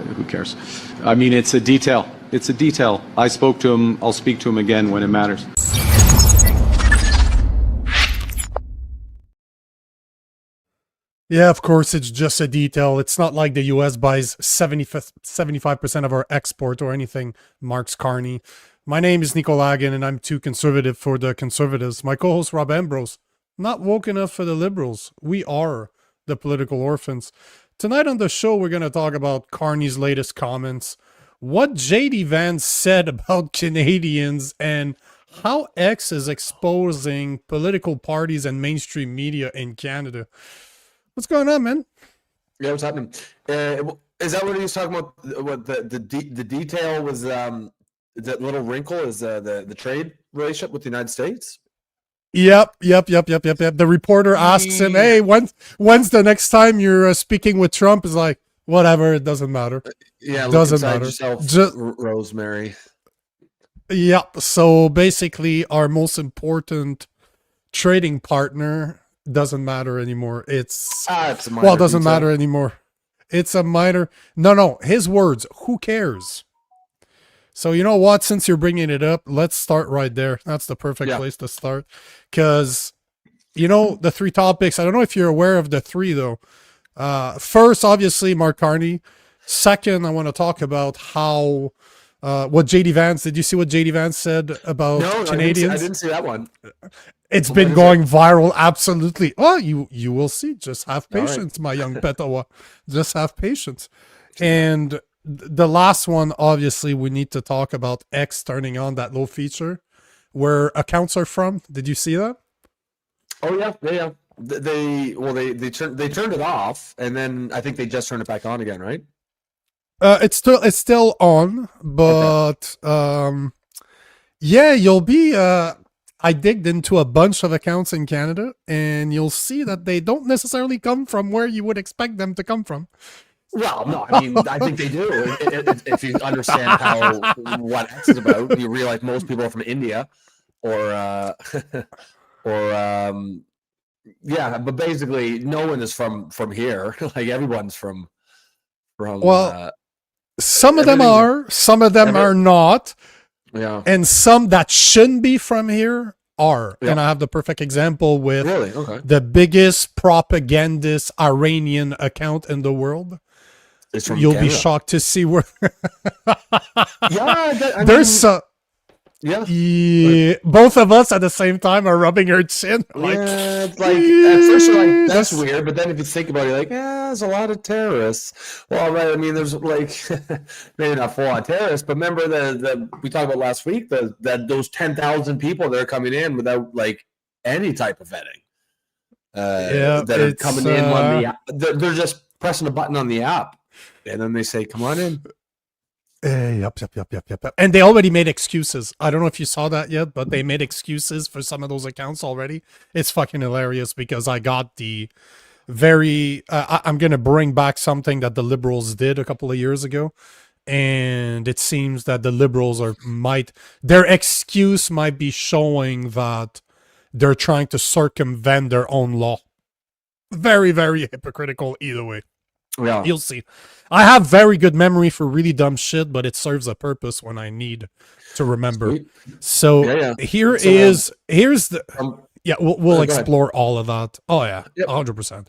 Who cares? I mean, it's a detail. It's a detail. I spoke to him. I'll speak to him again when it matters. Yeah, of course, it's just a detail. It's not like the U.S. buys 75% of our export or anything, Mark Carney. My name is Nico Lagan, and I'm too conservative for the conservatives. My co-host, Rob Ambrose, not woke enough for the liberals. We are the political orphans. Tonight on the show, we're going to talk about Carney's latest comments, what JD Vance said about Canadians, and how X is exposing political parties and mainstream media in Canada. What's going on, man? Yeah, what's happening? Is that what he was talking about? What the detail was? That little wrinkle is the trade relationship with the United States. Yep. The reporter asks him, "Hey, when's the next time you're speaking with Trump?" Is like, whatever, it doesn't matter. Yeah, doesn't matter. Yourself, Rosemary. Yep. So basically, our most important trading partner doesn't matter anymore. It's a minor doesn't detail. Matter anymore. It's a minor. No. His words. Who cares? So you know what? Since you're bringing it up, let's start right there. That's the perfect place to start. Because, you know, the three topics, I don't know if you're aware of the three, though. First, obviously, Mark Carney. Second, I want to talk about how, what JD Vance, did you see what JD Vance said about Canadians? I didn't see that one. It's been going viral, absolutely. Oh, you will see. Just have patience, my young Petawa. Just have patience. And the last one, obviously, we need to talk about X turning on that low feature where accounts are from. Did you see that? Oh yeah. They turned it off, and then I think they just turned it back on again, right? It's still on, but yeah, you'll be. I digged into a bunch of accounts in Canada, and you'll see that they don't necessarily come from where you would expect them to come from. Well, no, I mean, I think they do. If you understand what X is about, you realize most people are from India, but basically, no one is from here. Like everyone's from. Well, some of them are, some of them are not. Yeah. And some that shouldn't be from here are. Yeah. And I have the perfect example with the biggest propagandist Iranian account in the world. You'll Canada. Be shocked to see where. Both of us at the same time are rubbing our chin. Like, it's like at first you're like, that's weird, but then if you think about it, you're like, there's a lot of terrorists. Well, right, I mean, there's like maybe not full on terrorists, but remember the we talked about last week that those 10,000 people that are coming in without like any type of vetting. That are coming in on the app. They're just pressing a button on the app. And then they say, come on in. Yep. And they already made excuses. I don't know if you saw that yet, but they made excuses for some of those accounts already. It's fucking hilarious because I got the very... I'm going to bring back something that the Liberals did a couple of years ago. And it seems that the Liberals their excuse might be showing that they're trying to circumvent their own law. Very, very hypocritical either way. Yeah. You'll see. I have very good memory for really dumb shit, but it serves a purpose when I need to remember. Sweet. So here's the we'll explore all of that. Oh yeah, 100%.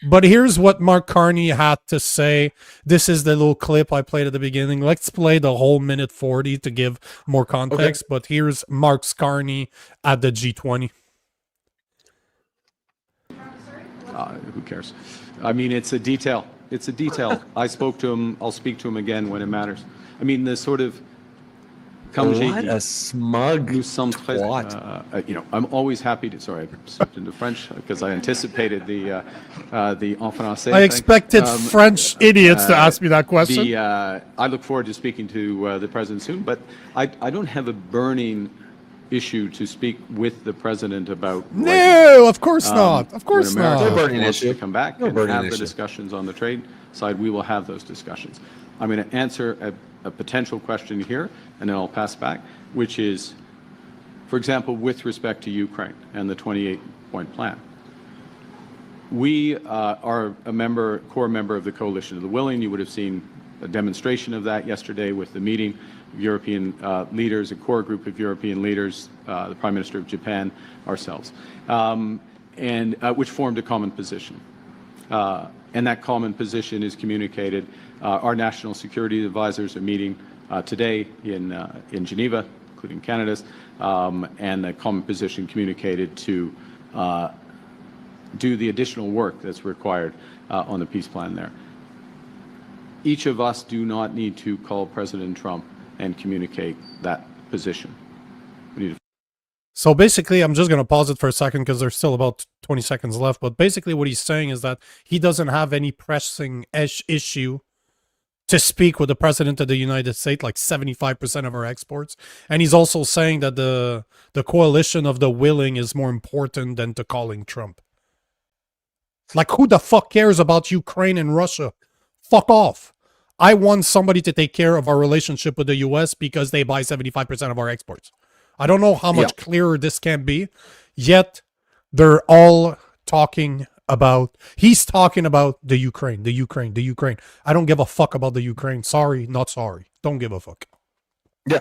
But here's what Mark Carney had to say. This is the little clip I played at the beginning. Let's play the whole minute 40 to give more context. Okay. But here's Mark Carney at the G20. Who cares? I mean, it's a detail. It's a detail. I spoke to him. I'll speak to him again when it matters. I mean, the sort of... What a smug twat. You know, I'm always happy to... Sorry, I slipped into French because I anticipated the en français. I expected French idiots to ask me that question. I look forward to speaking to the president soon, but I don't have a burning issue to speak with the president about. No, of course not. Of course not. No burning issue. To come back and have the discussions on the trade side, we will have those discussions. I'm going to answer a potential question here, and then I'll pass back, which is, for example, with respect to Ukraine and the 28-point plan. We are a core member of the Coalition of the Willing. You would have seen a demonstration of that yesterday with the meeting of European leaders, a core group of European leaders, the Prime Minister of Japan, ourselves, and which formed a common position. And that common position is communicated. Our national security advisors are meeting today in Geneva, including Canada's, and the common position communicated to do the additional work that's required on the peace plan there. Each of us do not need to call President Trump and communicate that position. We need to. So basically, I'm just going to pause it for a second because there's still about 20 seconds left. But basically what he's saying is that he doesn't have any pressing issue to speak with the President of the United States, like 75% of our exports. And he's also saying that the coalition of the willing is more important than to calling Trump. Like, who the fuck cares about Ukraine and Russia? Fuck off. I want somebody to take care of our relationship with the U.S. because they buy 75% of our exports. I don't know how much clearer this can be, yet they're all talking about, he's talking about the Ukraine. I don't give a fuck about the Ukraine. Sorry, not sorry. Don't give a fuck. Yeah.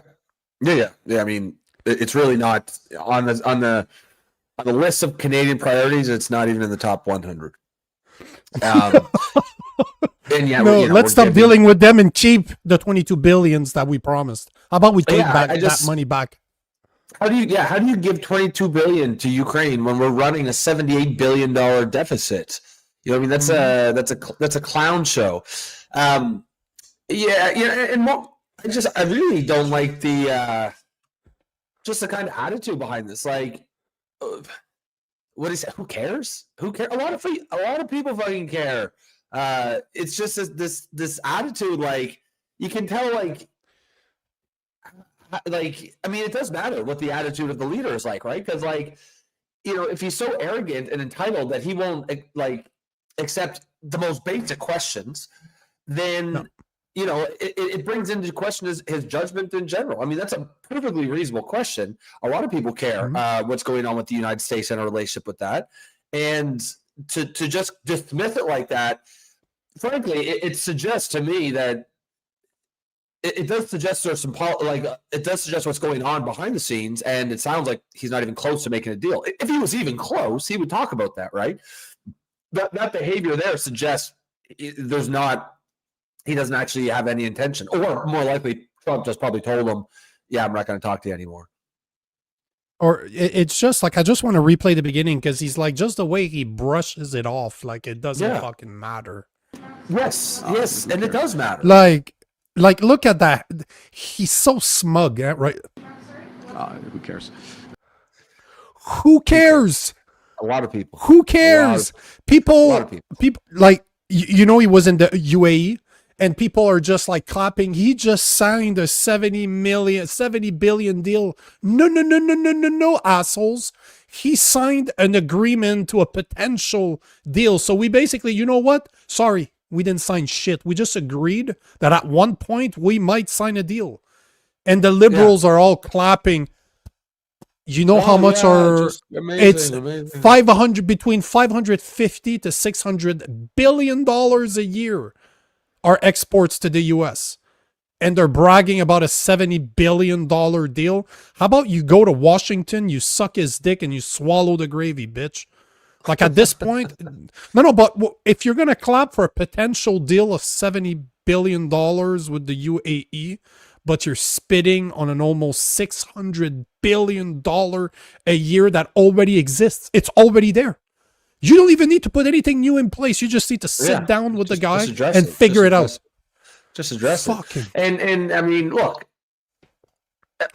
I mean, it's really not on the list of Canadian priorities. It's not even in the top 100. And yeah, no, let's stop dealing with them and keep the 22 billions that we promised. How about we take that money back? How do you give 22 billion to Ukraine when we're running a $78 billion deficit? You know, I mean, that's a clown show. And I really don't like the kind of attitude behind this. Like, what is it? Who cares? Who cares? A lot of people fucking care. It's just this attitude. Like, you can tell. Like, I mean, it does matter what the attitude of the leader is like, right? Because, like, you know, if he's so arrogant and entitled that he won't accept the most basic questions, then you know it brings into question his judgment in general. I mean, that's a perfectly reasonable question. A lot of people care what's going on with the United States and our relationship with that, and to just dismiss it like that, frankly, it suggests to me that. It does suggest there's some it does suggest what's going on behind the scenes, and it sounds like he's not even close to making a deal. If he was even close, he would talk about that, right? That behavior there suggests he doesn't actually have any intention, or more likely, Trump just probably told him, "Yeah, I'm not going to talk to you anymore." Or it's just like, I just want to replay the beginning because he's like, just the way he brushes it off, like it doesn't fucking matter. Yes, and it does matter. Like, look at that. He's so smug, right? Who cares? Who cares? A lot of people. Who cares? People, like, you know, he was in the UAE and people are just like clapping. He just signed a 70 billion deal. No, assholes. He signed an agreement to a potential deal. So we basically, you know what? Sorry. We didn't sign shit. We just agreed that at one point we might sign a deal. And the liberals are all clapping. You know how much amazing. 500 between 550 to 600 billion dollars a year are exports to the US. And they're bragging about a $70 billion deal. How about you go to Washington, you suck his dick and you swallow the gravy, bitch? Like, at this point, but if you're going to clap for a potential deal of $70 billion with the UAE, but you're spitting on an almost $600 billion a year that already exists, it's already there. You don't even need to put anything new in place. You just need to sit down with the guy and figure it out. Just address it. And I mean, look,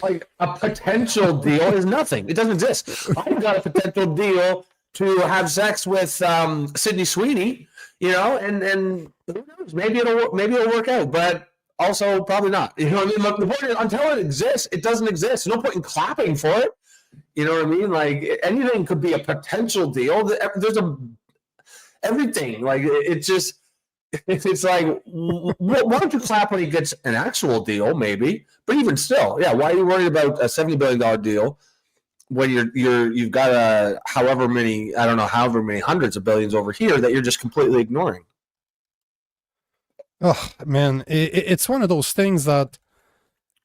like, a potential deal is nothing. It doesn't exist. I've got a potential deal to have sex with Sydney Sweeney, you know, and who knows, maybe it'll work out, but also probably not. You know what I mean? The point is, until it exists, it doesn't exist. There's no point in clapping for it. You know what I mean? Like, anything could be a potential deal. There's everything. Like, it's like, why don't you clap when he gets an actual deal? Maybe, but even still, why are you worried about a $70 billion deal when you've got however many hundreds of billions over here that you're just completely ignoring? Oh man, it's one of those things that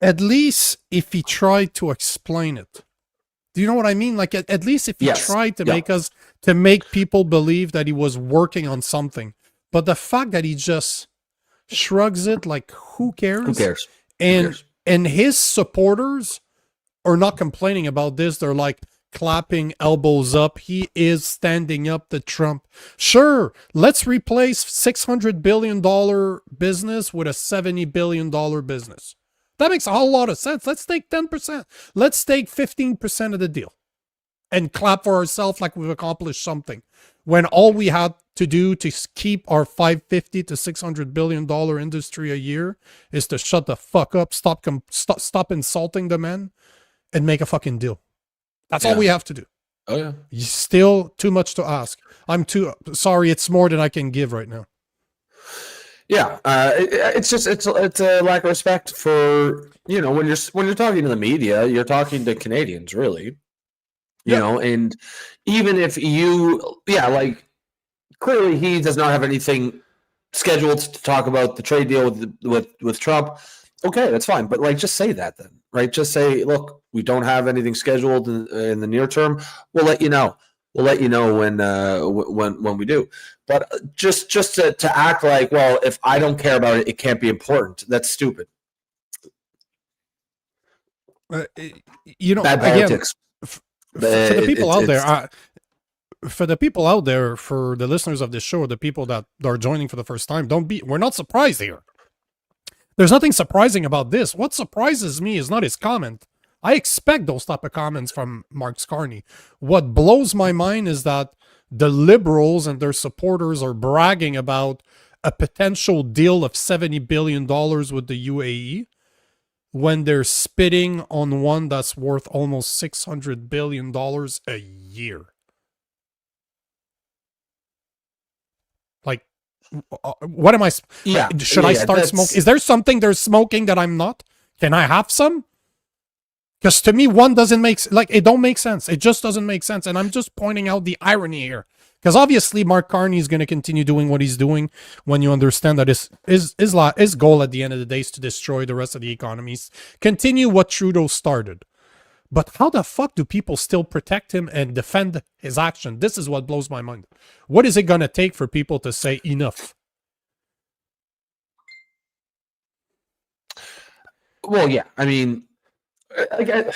at least if he tried to explain it, do you know what I mean? Like at least if he Yes. tried to Yeah. make people believe that he was working on something, but the fact that he just shrugs it like who cares? Who cares? And his supporters are not complaining about this. They're like clapping elbows up. He is standing up to Trump. Sure, let's replace $600 billion business with a $70 billion business. That makes a whole lot of sense. Let's take 10%. Let's take 15% of the deal and clap for ourselves like we've accomplished something. When all we had to do to keep our $550 to $600 billion industry a year is to shut the fuck up, stop insulting the men, and make a fucking deal. That's all we have to do. Oh yeah. Still too much to ask. I'm too sorry. It's more than I can give right now. Yeah, it's a lack of respect for, you know, when you're talking to the media, you're talking to Canadians, really. You know, and even if like clearly he does not have anything scheduled to talk about the trade deal with Trump. Okay, that's fine, but like just say that then, right? Just say, look, we don't have anything scheduled in the near term. We'll let you know. We'll let you know when we do. But just to act like, well, if I don't care about it, it can't be important. That's stupid. You know, bad politics. Again, for the people out there, for the people out there, for the listeners of this show, the people that are joining for the first time, we're not surprised here. There's nothing surprising about this. What surprises me is not his comment. I expect those type of comments from Mark Carney. What blows my mind is that the Liberals and their supporters are bragging about a potential deal of $70 billion with the UAE when they're spitting on one that's worth almost $600 billion a year. Like, what am I? Yeah. Should I start smoking? Is there something they're smoking that I'm not? Can I have some? Because to me, one doesn't it don't make sense. It just doesn't make sense. And I'm just pointing out the irony here. Because obviously Mark Carney is going to continue doing what he's doing when you understand that his goal at the end of the day is to destroy the rest of the economies. Continue what Trudeau started. But how the fuck do people still protect him and defend his action? This is what blows my mind. What is it going to take for people to say enough? Well, yeah. I mean, like at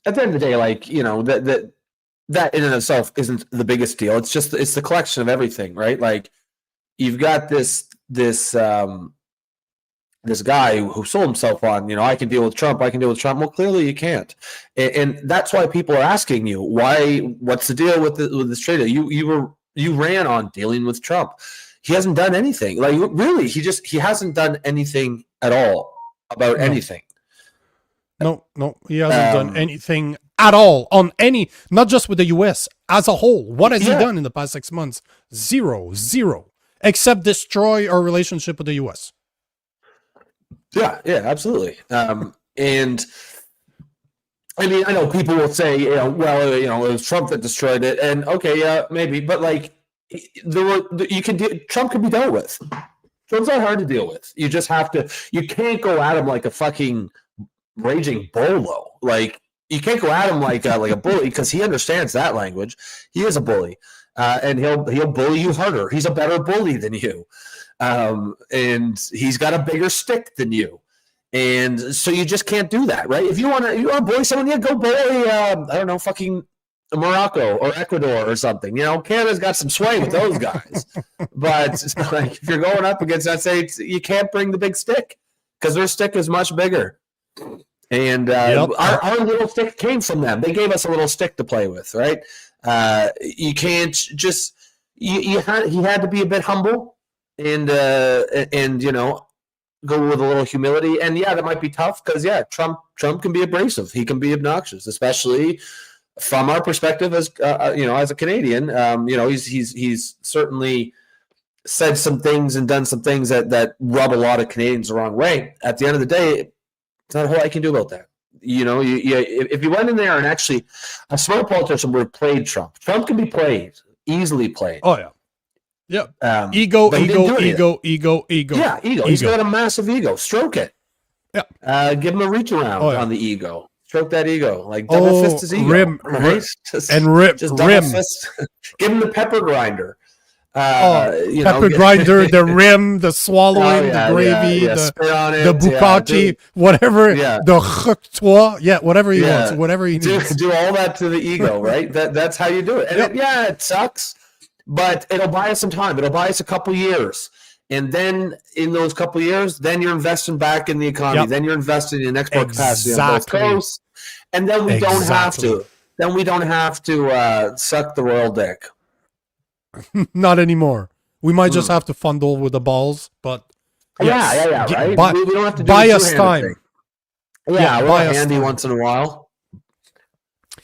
the end of the day, like, you know, that in and of itself isn't the biggest deal. It's the collection of everything, right? Like you've got this guy who sold himself on, you know, I can deal with Trump. Well, clearly you can't, and that's why people are asking you what's the deal with this trade? You ran on dealing with Trump. He hasn't done anything. Like really, he hasn't done anything at all about anything. No, he hasn't done anything at all on any, not just with the U.S. as a whole. What has he done in the past 6 months? Zero, except destroy our relationship with the U.S. Yeah, absolutely. And I mean, I know people will say, you know, well, you know, it was Trump that destroyed it, and okay, yeah, maybe, but like, Trump can be dealt with. Trump's not hard to deal with. You just have to. You can't go at him like a fucking raging bolo. Like you can't go at him like a bully because he understands that language. He is a bully, and he'll bully you harder. He's a better bully than you, and he's got a bigger stick than you, and so you just can't do that, right? If you want to bully someone, go bully I don't know, fucking Morocco or Ecuador or something. You know, Canada's got some sway with those guys, but like if you're going up against that, say you can't bring the big stick because their stick is much bigger. And our little stick came from them. They gave us a little stick to play with, right? You can't just he had to be a bit humble and you know, go with a little humility. And yeah, that might be tough because Trump can be abrasive. He can be obnoxious, especially from our perspective as you know, as a Canadian. You know, he's certainly said some things and done some things that rub a lot of Canadians the wrong way. At the end of the day, it's not a whole lot I can do about that. You know, if you went in there and actually a smart politician would have played Trump. Trump can be played, easily played. Oh yeah. Yeah. But he Ego. didn't do anything. Ego. Yeah, ego. He's got a massive ego. Stroke it. Yeah. Give him a reach around on the ego. Stroke that ego. Like double fist his ego. Rim. Right? Just double fist. Give him the pepper grinder. Pepper grinder, the rim, the swallowing, the gravy, the bukkake, whatever, the chuktois, whatever he wants, whatever he needs. Do all that to the ego, right? That's how you do it. And it sucks, but it'll buy us some time. It'll buy us a couple years. And then in those couple years, then you're investing back in the economy. Then you're investing in export capacity on both coasts. And then we don't have to. Then we don't have to suck the royal dick. Not anymore. We might just have to fondle with the balls, but right. We don't have to do buy us time. Thing. Yeah, we're handy once in a while.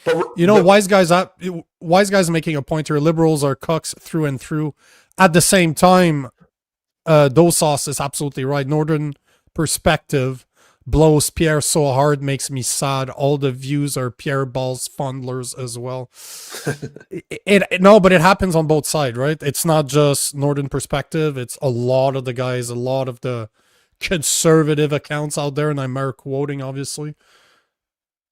But wise guys making a point here. Liberals are cucks through and through. At the same time, Dosas is absolutely right. Northern perspective blows Pierre so hard, makes me sad. All the views are Pierre balls fondlers as well. But it happens on both sides, right? It's not just Northern perspective. It's a lot of the guys, a lot of the conservative accounts out there, and I'm quoting, obviously,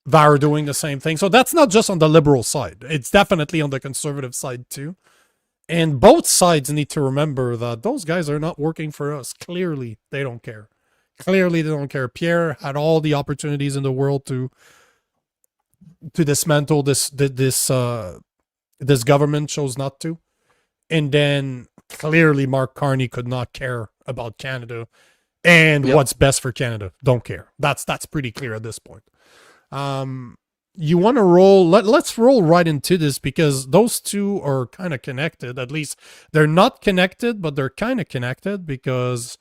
that are doing the same thing. So that's not just on the liberal side. It's definitely on the conservative side too. And both sides need to remember that those guys are not working for us. Clearly, they don't care. Clearly, they don't care. Pierre had all the opportunities in the world to dismantle this government, chose not to. And then clearly, Mark Carney could not care about Canada and what's best for Canada. Don't care. That's pretty clear at this point. You want to roll? Let's roll right into this because those two are kind of connected. At least they're not connected, but they're kind of connected because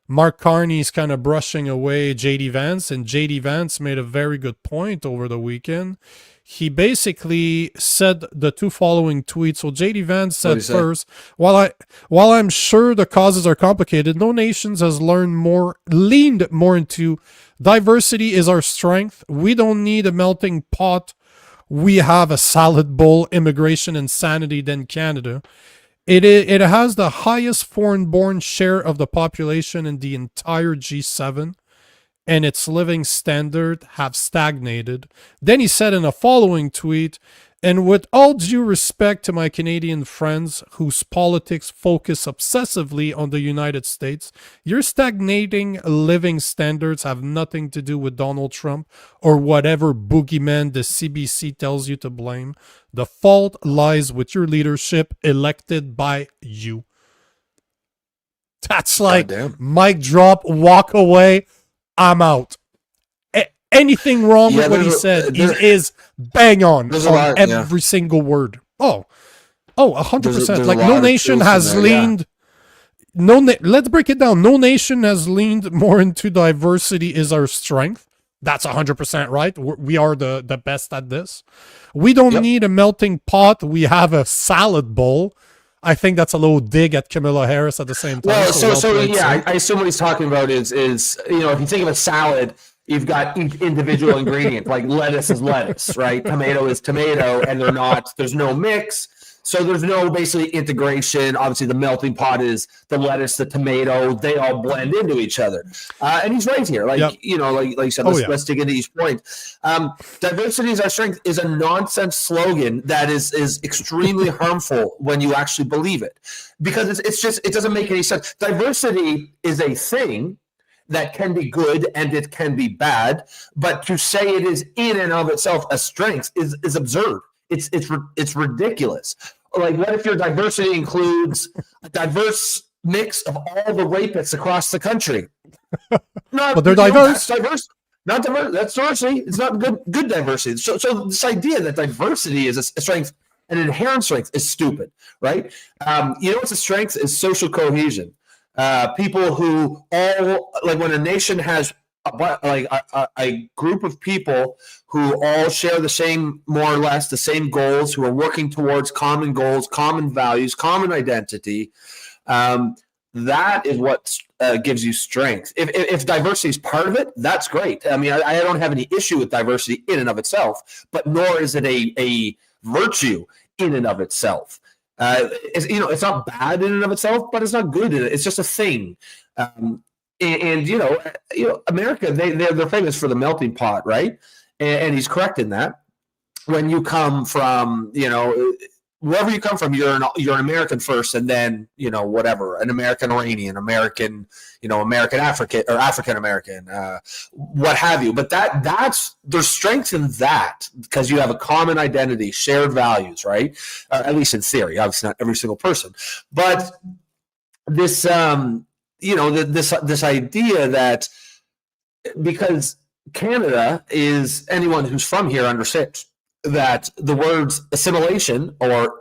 Mark Carney's kind of brushing away JD Vance, and JD Vance made a very good point over the weekend. He basically said the two following tweets. So JD Vance said first, while I'm sure the causes are complicated, no nations has leaned more into diversity is our strength. We don't need a melting pot. We have a salad bowl, immigration and sanity than Canada. It has the highest foreign-born share of the population in the entire G7, and its living standard have stagnated. Then he said in a following tweet, and with all due respect to my Canadian friends whose politics focus obsessively on the United States, your stagnating living standards have nothing to do with Donald Trump or whatever boogeyman the CBC tells you to blame. The fault lies with your leadership elected by you. That's like mic drop, walk away, I'm out. Anything wrong with what he said is bang on every single word. 100%. Like no nation has leaned. Let's break it down. No nation has leaned more into diversity is our strength. That's 100% right. We are the best at this. We don't need a melting pot. We have a salad bowl. I think that's a little dig at Kamala Harris at the same time. I assume what he's talking about is if you think of a salad, you've got each individual ingredient, like lettuce is lettuce, right? Tomato is tomato, and there's no mix. So there's no basically integration. Obviously, the melting pot is the lettuce, the tomato, they all blend into each other. And he's right here. Like you said, let's dig into each point. Diversity is our strength is a nonsense slogan that is extremely harmful when you actually believe it. Because it doesn't make any sense. Diversity is a thing that can be good and it can be bad, but to say it is in and of itself a strength is absurd. It's ridiculous. Like, what if your diversity includes a diverse mix of all the rapists across the country? But they're diverse. That's diverse. Not diverse. That's diversity. It's not good diversity. So this idea that diversity is a strength, an inherent strength, is stupid, right? What's a strength is social cohesion. People who all, like, when a nation has a group of people who all share the same, more or less, the same goals, who are working towards common goals, common values, common identity, that is what gives you strength. If diversity is part of it, that's great. I mean, I don't have any issue with diversity in and of itself, but nor is it a virtue in and of itself. It's not bad in and of itself, but it's not good in it. It's just a thing. And America, they're famous for the melting pot, right? And he's correct in that. When you come from, wherever you come from, you're an American first, and then whatever, an American Iranian, American, American African or African American, what have you. But there's strength in that because you have a common identity, shared values, right? At least in theory. Obviously, not every single person, but this this idea that because Canada is anyone who's from here understands that the words assimilation or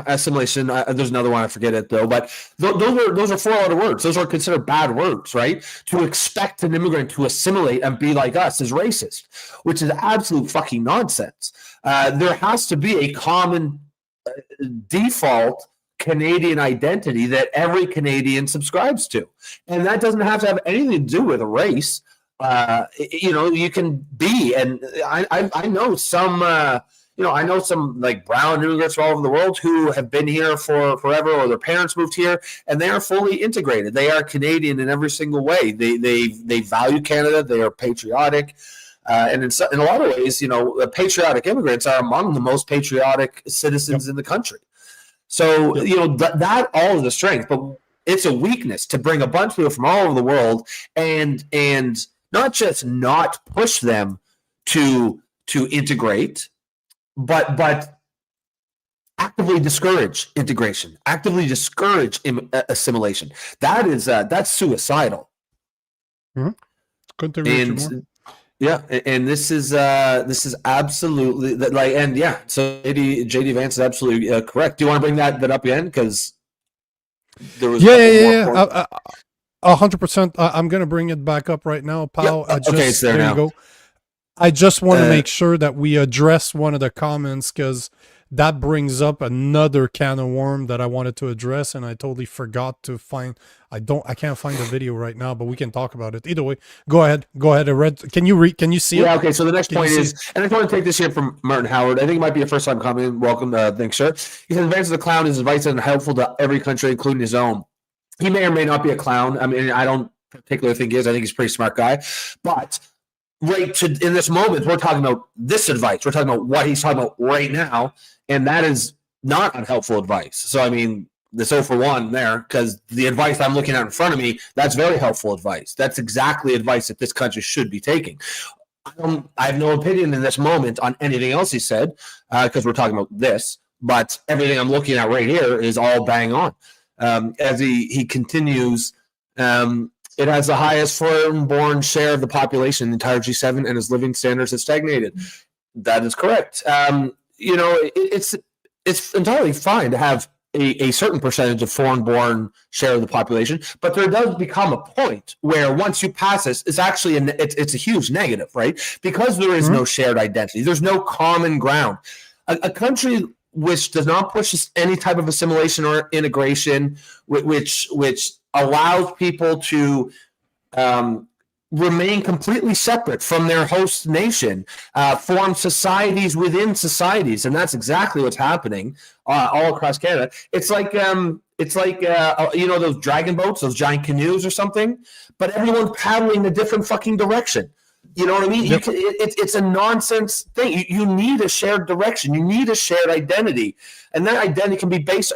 assimilation. There's another one, I forget it though, but those are 4-letter words. Those are considered bad words, right? To expect an immigrant to assimilate and be like us is racist, which is absolute fucking nonsense. There has to be a common default Canadian identity that every Canadian subscribes to, and that doesn't have to have anything to do with race. You can be, and I know some, like brown immigrants all over the world who have been here for forever, or their parents moved here, and they are fully integrated. They are Canadian in every single way. They value Canada. They are patriotic. And in a lot of ways, patriotic immigrants are among the most patriotic citizens in the country. So, that all is a strength, but it's a weakness to bring a bunch of people from all over the world and not just not push them to integrate, but actively discourage integration, actively discourage assimilation. That's suicidal. Mm-hmm. Couldn't agree with you more. Yeah, and this is absolutely like, and yeah. So JD Vance is absolutely correct. Do you want to bring that up again? Because there was 100%. I'm gonna bring it back up right now, pal. Yeah. Okay, it's there now. You go. I just want to make sure that we address one of the comments because that brings up another can of worm that I wanted to address, and I totally forgot to find. I can't find the video right now, but we can talk about it. Either way, go ahead. Can you see it? Yeah, okay, so the next point is, and I just want to take this here from Martin Howard. I think it might be a first time comment. Welcome, thanks, sir. He says, Vance is a clown. His advice is helpful to every country, including his own. He may or may not be a clown. I mean, I don't particularly think he is. I think he's a pretty smart guy. But in this moment, we're talking about this advice. We're talking about what he's talking about right now, and that is not unhelpful advice. So, I mean, the 0 for 1 there, because the advice I'm looking at in front of me, that's very helpful advice. That's exactly advice that this country should be taking. I have no opinion in this moment on anything else he said, because we're talking about this, but everything I'm looking at right here is all bang on. As he continues, it has the highest foreign-born share of the population in the entire G7, and its living standards have stagnated. That is correct. It's entirely fine to have a certain percentage of foreign-born share of the population, but there does become a point where once you pass this, it's actually it's a huge negative, right? Because there is no shared identity. There's no common ground. A country which does not push any type of assimilation or integration, which allows people to remain completely separate from their host nation, form societies within societies, and that's exactly what's happening all across Canada. It's like those dragon boats, those giant canoes or something, but everyone's paddling a different fucking direction. You know what I mean? Yep. It's a nonsense thing. You need a shared direction. You need a shared identity, and that identity can be based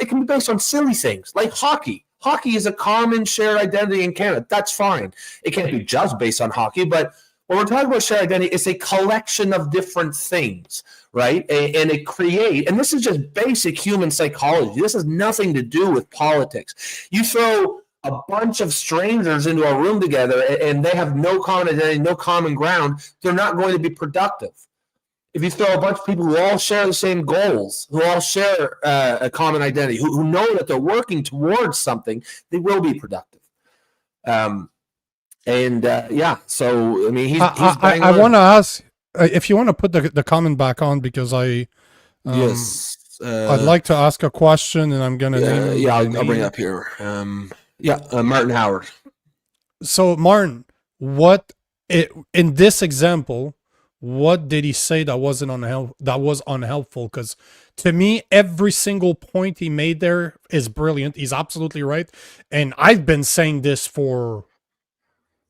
on silly things like hockey. Hockey is a common shared identity in Canada. That's fine. It can't be just based on hockey, but when we're talking about shared identity, it's a collection of different things, right? And and this is just basic human psychology. This has nothing to do with politics. You throw a bunch of strangers into a room together and they have no common identity, no common ground, they're not going to be productive. If you throw a bunch of people who all share the same goals, who all share a common identity, who know that they're working towards something, they will be productive. So I mean, he's I want to ask if you want to put the comment back on, because yes, I'd like to ask a question, and I'm gonna name I'll bring it up here. Martin Howard. So Martin, in this example, What did he say that was unhelpful? Because to me, every single point he made there is brilliant. He's absolutely right. And I've been saying this for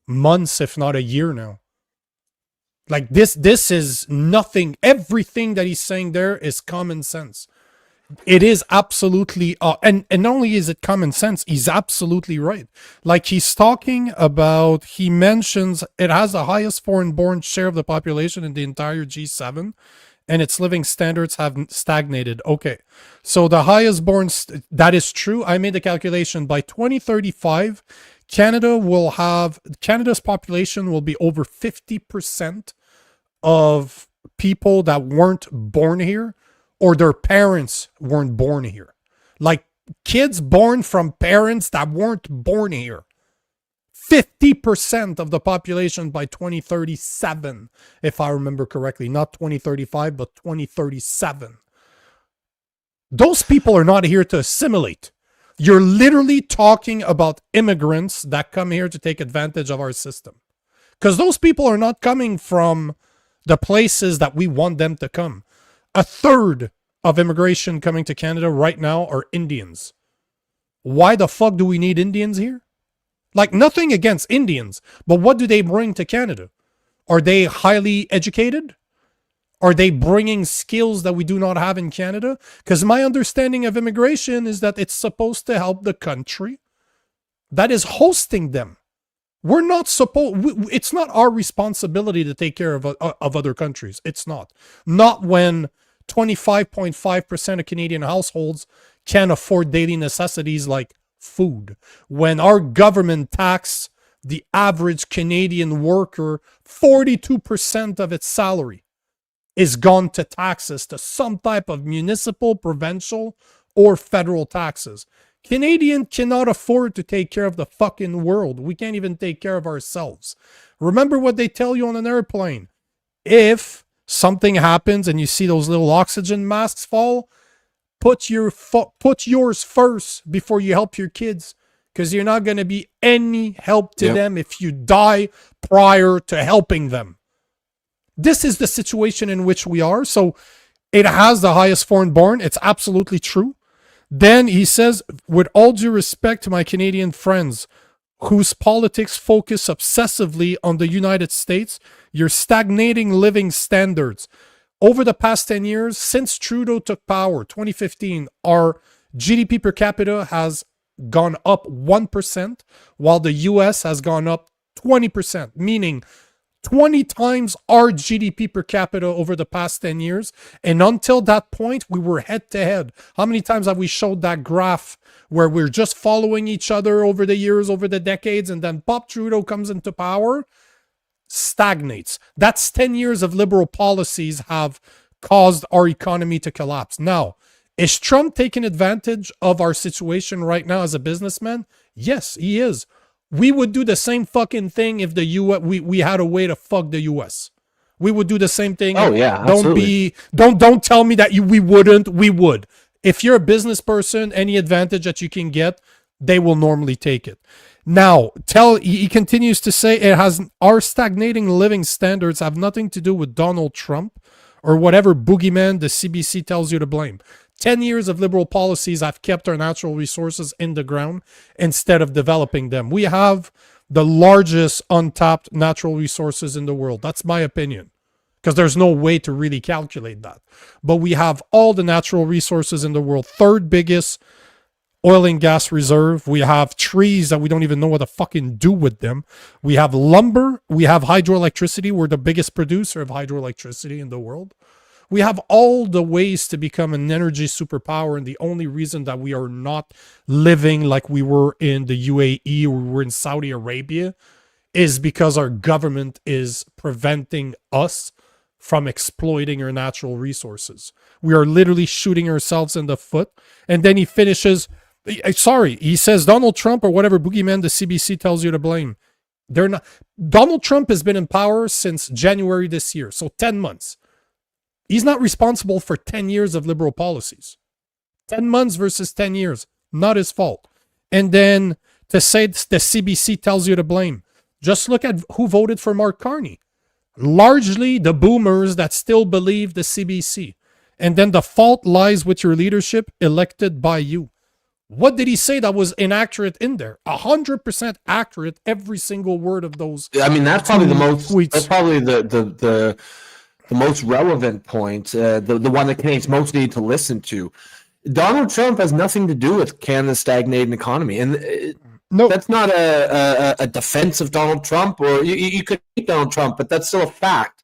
months, if not a year now. Like this is nothing. Everything that he's saying there is common sense. It is absolutely, and not only is it common sense, he's absolutely right. Like he's talking about, he mentions it has the highest foreign-born share of the population in the entire G7, and its living standards have stagnated. Okay, so the highest born, that is true. I made the calculation. By 2035, Canada's population will be over 50% of people that weren't born here, or their parents weren't born here. Like kids born from parents that weren't born here. 50% of the population by 2037, if I remember correctly. Not 2035, but 2037. Those people are not here to assimilate. You're literally talking about immigrants that come here to take advantage of our system. Because those people are not coming from the places that we want them to come. A third of immigration coming to Canada right now are Indians. Why the fuck do we need Indians here? Like, nothing against Indians, but what do they bring to Canada? Are they highly educated? Are they bringing skills that we do not have in Canada? Because my understanding of immigration is that it's supposed to help the country that is hosting them. We're not supposed, it's not our responsibility to take care of other countries. It's not. Not when 25.5% of Canadian households can't afford daily necessities like food. When our government tax the average Canadian worker, 42% of its salary is gone to taxes, to some type of municipal, provincial, or federal taxes. Canadian cannot afford to take care of the fucking world. We can't even take care of ourselves. Remember what they tell you on an airplane. If something happens and you see those little oxygen masks fall, put yours first before you help your kids, because you're not going to be any help to them if you die prior to helping them. This is the situation in which we are. So it has the highest foreign born. It's absolutely true. Then he says, with all due respect to my Canadian friends whose politics focus obsessively on the United States, you're stagnating living standards. Over the past 10 years, since Trudeau took power, 2015, our GDP per capita has gone up 1%, while the US has gone up 20%, meaning 20 times our GDP per capita over the past 10 years. And until that point, we were head to head. How many times have we showed that graph where we're just following each other over the years, over the decades, and then Pop Trudeau comes into power, stagnates. That's 10 years of liberal policies have caused our economy to collapse. Now, is Trump taking advantage of our situation right now as a businessman? Yes, he is. We would do the same fucking thing if the US we had a way to fuck the US. We would do the same thing. Oh yeah, absolutely. Don't tell me that we wouldn't. We would. If you're a business person, any advantage that you can get, they will normally take it. Now, he continues to say it has our stagnating living standards have nothing to do with Donald Trump or whatever boogeyman the CBC tells you to blame. 10 years of liberal policies have kept our natural resources in the ground instead of developing them. We have the largest untapped natural resources in the world. That's my opinion, because there's no way to really calculate that. But we have all the natural resources in the world. Third biggest oil and gas reserve. We have trees that we don't even know what to fucking do with them. We have lumber. We have hydroelectricity. We're the biggest producer of hydroelectricity in the world. We have all the ways to become an energy superpower, and the only reason that we are not living like we were in the UAE or we were in Saudi Arabia is because our government is preventing us from exploiting our natural resources. We are literally shooting ourselves in the foot. And then he finishes, he says Donald Trump or whatever boogeyman the CBC tells you to blame. They're not. Donald Trump has been in power since January this year, so 10 months. He's not responsible for 10 years of liberal policies. 10 months versus 10 years. Not his fault. And then to say the CBC tells you to blame. Just look at who voted for Mark Carney. largely the boomers that still believe the CBC. And then the fault lies with your leadership elected by you. What did he say that was inaccurate in there? 100% accurate, every single word of those. I mean, that's probably the most tweets. That's probably the most relevant point, the one that Canadians most need to listen to. Donald Trump has nothing to do with Canada's stagnating economy, and no, that's not a defense of Donald Trump, or you could hate Donald Trump, but that's still a fact.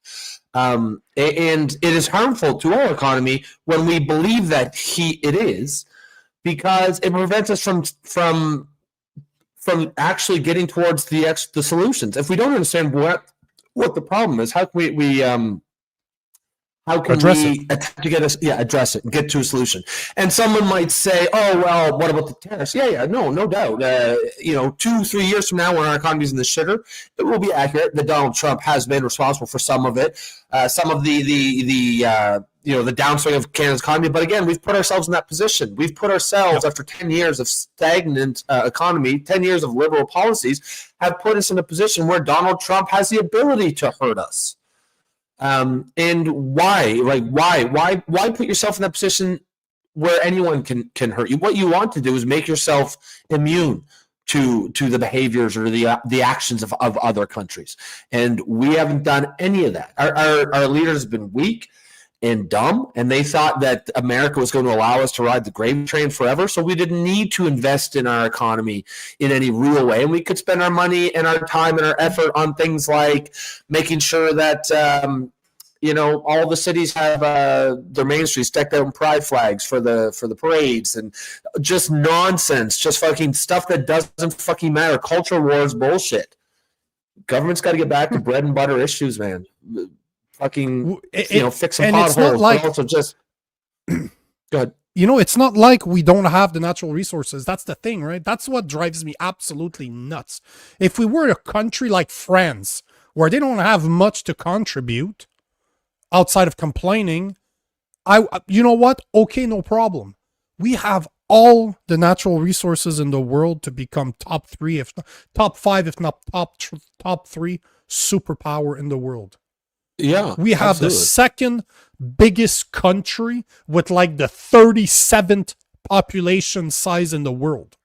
And it is harmful to our economy when we believe that it is, because it prevents us from actually getting towards the solutions. If we don't understand what the problem is, how can we address it? attempt to address it and get to a solution? And someone might say, "Oh, well, what about the tariffs?" No doubt. 2-3 years from now, when our economy is in the shitter, it will be accurate that Donald Trump has been responsible for some of it, some of the downswing of Canada's economy. But again, we've put ourselves in that position. We've put ourselves, after 10 years of stagnant economy, 10 years of liberal policies, have put us in a position where Donald Trump has the ability to hurt us. And why put yourself in that position where anyone can hurt you? What you want to do is make yourself immune to the behaviors or the actions of other countries. And we haven't done any of that. Our leaders have been weak and dumb, and they thought that America was going to allow us to ride the gravy train forever, so we didn't need to invest in our economy in any real way, and we could spend our money and our time and our effort on things like making sure that all the cities have their main streets decked out in pride flags for the parades, and just nonsense, just fucking stuff that doesn't fucking matter. Culture wars bullshit. Government's got to get back to bread and butter issues, man. Fucking fix some potholes, but also just go ahead. It's not like we don't have the natural resources. That's the thing, right? That's what drives me absolutely nuts. If we were a country like France, where they don't have much to contribute outside of complaining, you know what? Okay, no problem. We have all the natural resources in the world to become top 5, if not top 3 superpower in the world. Yeah, we have absolutely. The second biggest country with like the 37th population size in the world.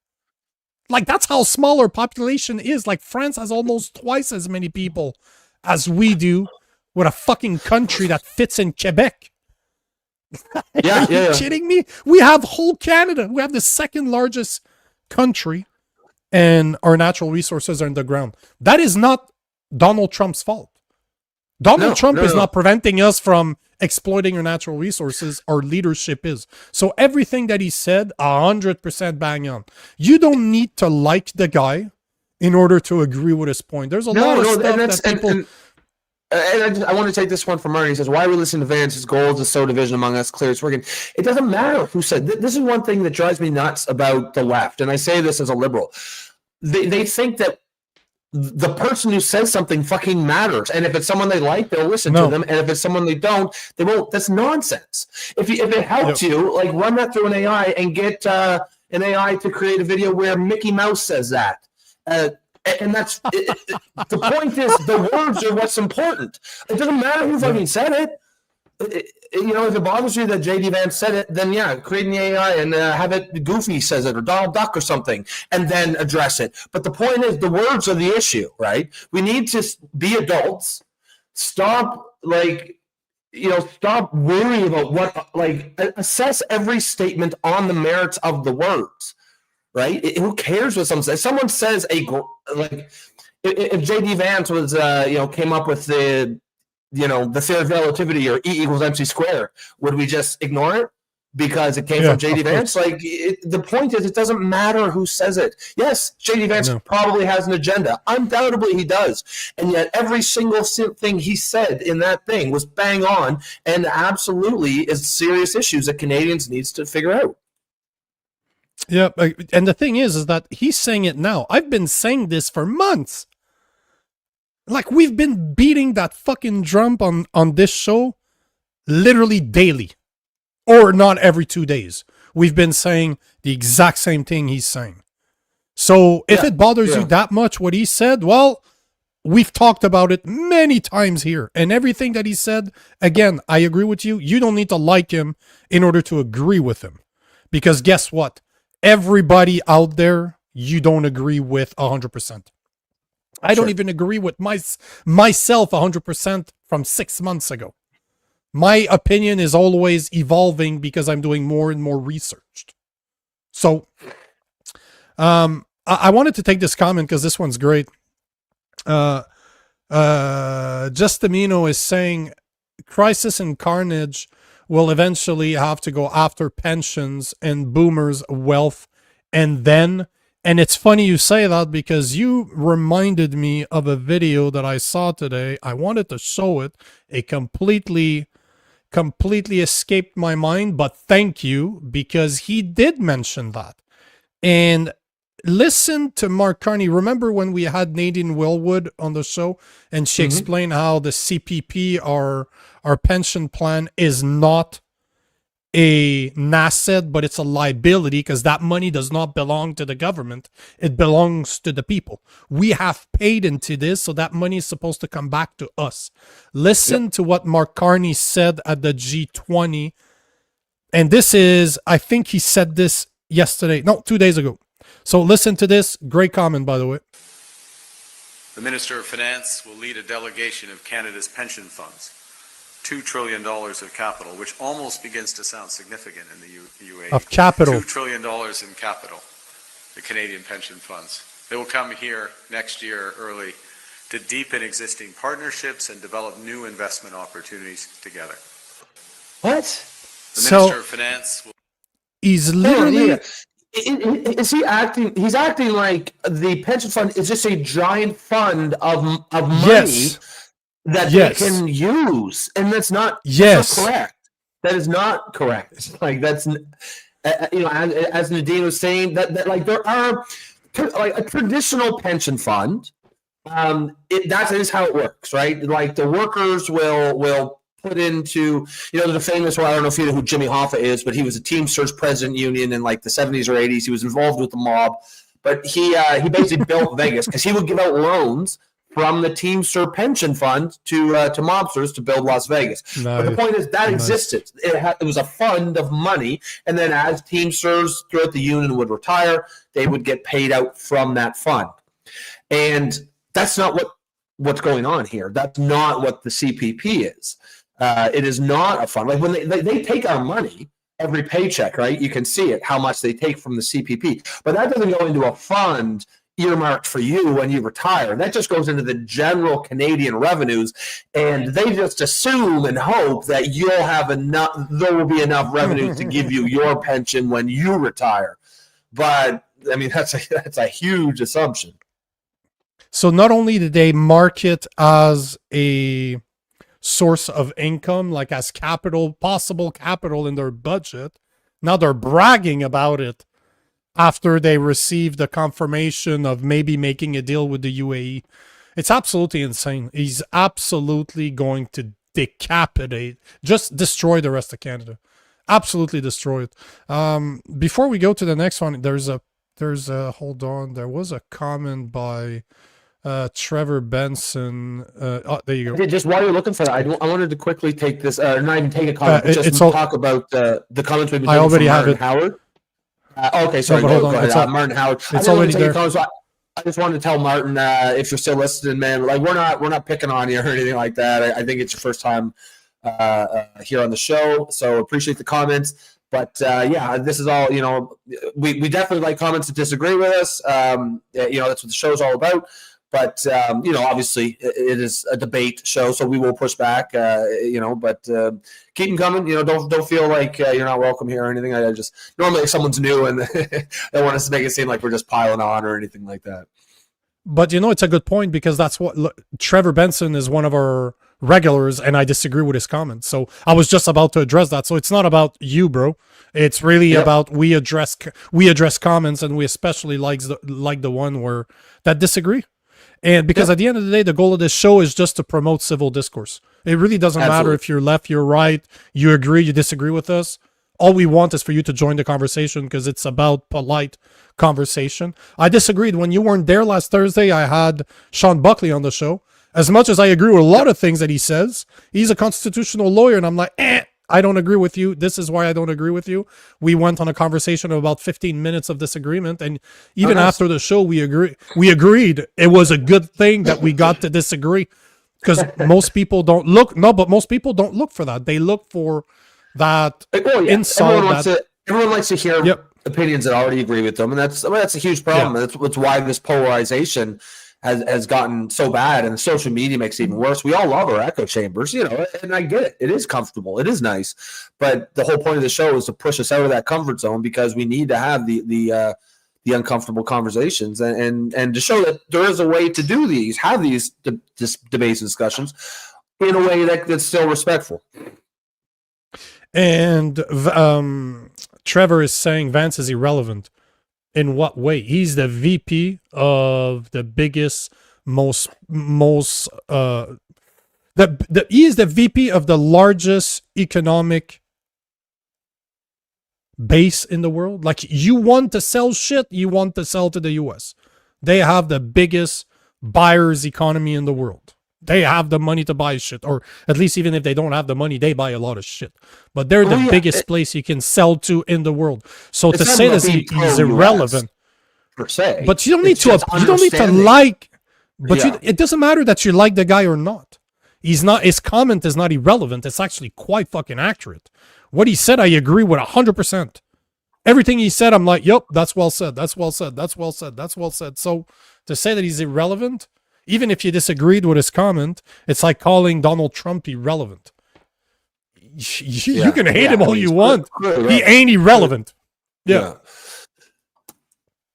Like, that's how small our population is. Like, France has almost twice as many people as we do, with a fucking country that fits in Quebec. Are you kidding me? We have whole Canada. We have the second largest country, and our natural resources are in the ground. That is not Donald Trump's fault. Donald Trump is not preventing us from exploiting our natural resources. Our leadership is. So everything that he said, 100% bang on. You don't need to like the guy in order to agree with his point. There's a lot of stuff that people... I want to take this one from Marty. He says, "Why are we listening to Vance? His goal is to sow division among us. Clear it's working." It doesn't matter who said. This is one thing that drives me nuts about the left, and I say this as a liberal. They think that the person who says something fucking matters, and if it's someone they like, they'll listen to them, and if it's someone they don't, they won't. That's nonsense. If it helps you, like, run that through an AI and get an AI to create a video where Mickey Mouse says that. And that's the point. Is the words are what's important. It doesn't matter who fucking said it. If it bothers you that JD Vance said it, then create an AI and have it Goofy says it or Donald Duck or something, and then address it. But the point is, the words are the issue, right? We need to be adults. Stop worrying about assess every statement on the merits of the words. Right? Who cares what someone says? Someone says if JD Vance was came up with the theory of relativity, or E equals MC squared, would we just ignore it because it came from JD Vance? The point is, it doesn't matter who says it. Yes, JD Vance probably has an agenda. Undoubtedly he does. And yet every single thing he said in that thing was bang on, and absolutely is serious issues that Canadians needs to figure out. Yeah, and the thing is that he's saying it now. I've been saying this for months. Like, we've been beating that fucking drum on this show literally daily. Or not every 2 days. We've been saying the exact same thing he's saying. So if it bothers you that much what he said, well, we've talked about it many times here, and everything that he said, again, I agree with you. You don't need to like him in order to agree with him, because guess what? Everybody out there, you don't agree with 100%. I don't even agree with myself 100% from 6 months ago. My opinion is always evolving because I'm doing more and more research. So, I wanted to take this comment because this one's great. Justamino is saying crisis and carnage will eventually have to go after pensions and boomers' wealth, and it's funny you say that because you reminded me of a video that I saw today. I wanted to show it. It completely escaped my mind, but thank you, because he did mention that. And listen to Mark Carney. Remember when we had Nadine Wellwood on the show and she explained how the CPP, our pension plan, is not an asset, but it's a liability because that money does not belong to the government. It belongs to the people. We have paid into this, so that money is supposed to come back to us. Listen to what Mark Carney said at the G20. And this is, I think he said this yesterday. No, 2 days ago. So listen to this. Great comment, by the way. The Minister of Finance will lead a delegation of Canada's pension funds. $2 trillion of capital, which almost begins to sound significant in the UAE. Of capital. $2 trillion in capital, the Canadian pension funds. They will come here next year early to deepen existing partnerships and develop new investment opportunities together. What? The Minister of Finance will... He's literally... Is he acting? He's acting like the pension fund is just a giant fund of money that they can use, and that's not correct. That is not correct. Like that's as Nadine was saying, that like there are like a traditional pension fund. That is how it works, right? Like the workers will put into, the famous, I don't know if you know who Jimmy Hoffa is, but he was a Teamsters president union in like the 70s or 80s. He was involved with the mob, but he basically built Vegas because he would give out loans from the Teamster pension fund to mobsters to build Las Vegas. Nice. But the point is that existed. It was a fund of money, and then as Teamsters throughout the union would retire, they would get paid out from that fund. And that's not what's going on here. That's not what the CPP is. It is not a fund. Like when they take our money every paycheck, right? You can see it, how much they take from the CPP. But that doesn't go into a fund earmarked for you when you retire. That just goes into the general Canadian revenues, and they just assume and hope that you'll have enough. There will be enough revenue to give you your pension when you retire. But I mean, that's a huge assumption. So not only did they mark it as a source of income, like as possible capital in their budget, now they're bragging about it after they received the confirmation of maybe making a deal with the UAE. It's absolutely insane. He's absolutely going to decapitate, just destroy the rest of Canada. Absolutely destroy it. Before we go to the next one, there's a hold on, there was a comment by Trevor Benson. There you go. Just while you're looking for that, I wanted to quickly take this, not even take a comment, but just talk about the comments we've been doing from Martin Howard. Okay, sorry. Go ahead. Martin Howard. It's already there. I just wanted to tell Martin, if you're still listening, man, like we're not picking on you or anything like that. I think it's your first time here on the show, so appreciate the comments. But this is all, we definitely like comments that disagree with us. That's what the show's all about. But, obviously it is a debate show, so we will push back, but keep them coming. Don't feel like you're not welcome here or anything. I just, normally if someone's new and they want us to make it seem like we're just piling on or anything like that. But, it's a good point because that's what Trevor Benson is one of our regulars, and I disagree with his comments. So I was just about to address that. So it's not about you, bro. It's really about we address comments, and we especially like the one where that disagree. And because at the end of the day, the goal of this show is just to promote civil discourse. It really doesn't matter if you're left, you're right, you agree, you disagree with us. all we want is for you to join the conversation because it's about polite conversation. I disagreed. When you weren't there last Thursday, I had Sean Buckley on the show. As much as I agree with a lot of things that he says, he's a constitutional lawyer, and I'm like, I don't agree with you. This is why I don't agree with you. We went on a conversation of about 15 minutes of disagreement, and even after the show, we agreed it was a good thing that we got to disagree, because most people don't look. No, but most people don't look for that. They look for that insult. Everyone likes to hear opinions that already agree with them, and that's a huge problem. That's why this polarization has gotten so bad, and social media makes it even worse. We all love our echo chambers, and I get it. It is comfortable. It is nice. But the whole point of the show is to push us out of that comfort zone, because we need to have the uncomfortable conversations and to show that there is a way to have these debates and discussions in a way that's still respectful. And Trevor is saying Vance is irrelevant. In what way? He's the VP of the biggest, he is the VP of the largest economic base in the world. Like, you want to sell shit, you want to sell to the US. They have the biggest buyer's economy in the world. They have the money to buy shit, or at least even if they don't have the money, they buy a lot of shit. But they're the biggest place you can sell to in the world. So to say that he's irrelevant, per se, but you don't need to. You don't need to like. But it doesn't matter that you like the guy or not. He's not. His comment is not irrelevant. It's actually quite fucking accurate. What he said, I agree with 100%. Everything he said, I'm like, yep, that's well said. That's well said. That's well said. That's well said. So to say that he's irrelevant, even if you disagreed with his comment, it's like calling Donald Trump irrelevant. You can hate him all you want. He ain't irrelevant. Yeah.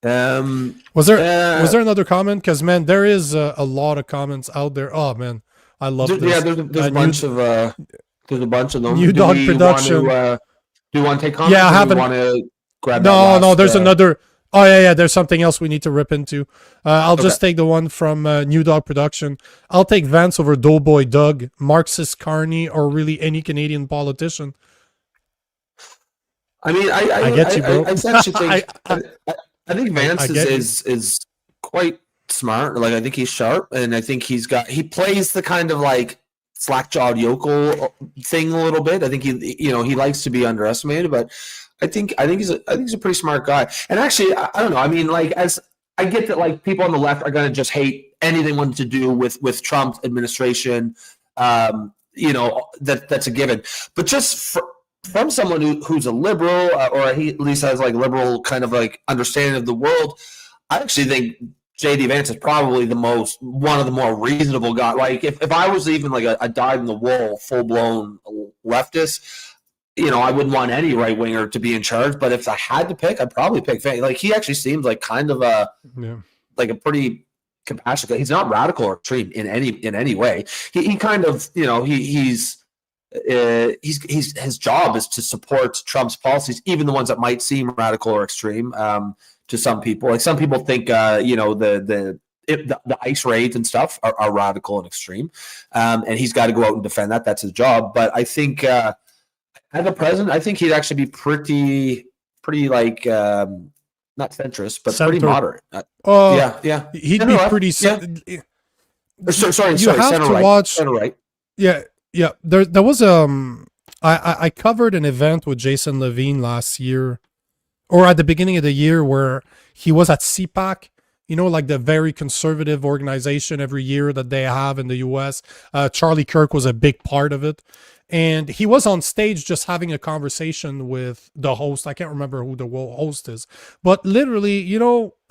Was there another comment? Because, man, there is a lot of comments out there. Oh, man, I love this. Yeah, there's a bunch of them. New Dog Production. Do you want to take comments? Yeah, I haven't. Want to grab no. There's another. Oh, yeah. There's something else we need to rip into. I'll just take the one from New Dog Production. I'll take Vance over Doughboy Doug, Marxist Carney, or really any Canadian politician. I mean, I get you, bro. I actually think I think Vance is quite smart. Like, I think he's sharp, and I think he plays the kind of like slack-jawed yokel thing a little bit. I think he likes to be underestimated, but I think he's a pretty smart guy. And actually, I don't know. I mean, like, as I get that, like, people on the left are going to just hate anything wanting to do with Trump's administration. That's a given. But just from someone who's a liberal, or he at least has like liberal kind of like understanding of the world, I actually think JD Vance is probably one of the more reasonable guys. Like, if I was even like a dyed-in-the-wool, full-blown leftist, I wouldn't want any right winger to be in charge. But if I had to pick, I'd probably pick Vance. Like, he actually seems like kind of a pretty compassionate guy. He's not radical or extreme in any way. He kind of he's his job is to support Trump's policies, even the ones that might seem radical or extreme to some people. Like, some people think the ICE raids and stuff are radical and extreme, and he's got to go out and defend that. That's his job. But I think as a president, I think he'd actually be pretty like not centrist, but pretty moderate. Yeah. He'd be pretty. Sorry, you have center to right. watch. Center right. Yeah. There was I covered an event with Jason Levine last year, or at the beginning of the year, where he was at CPAC. Like the very conservative organization every year that they have in the US. Charlie Kirk was a big part of it. And he was on stage just having a conversation with the host. I can't remember who the host is. But literally,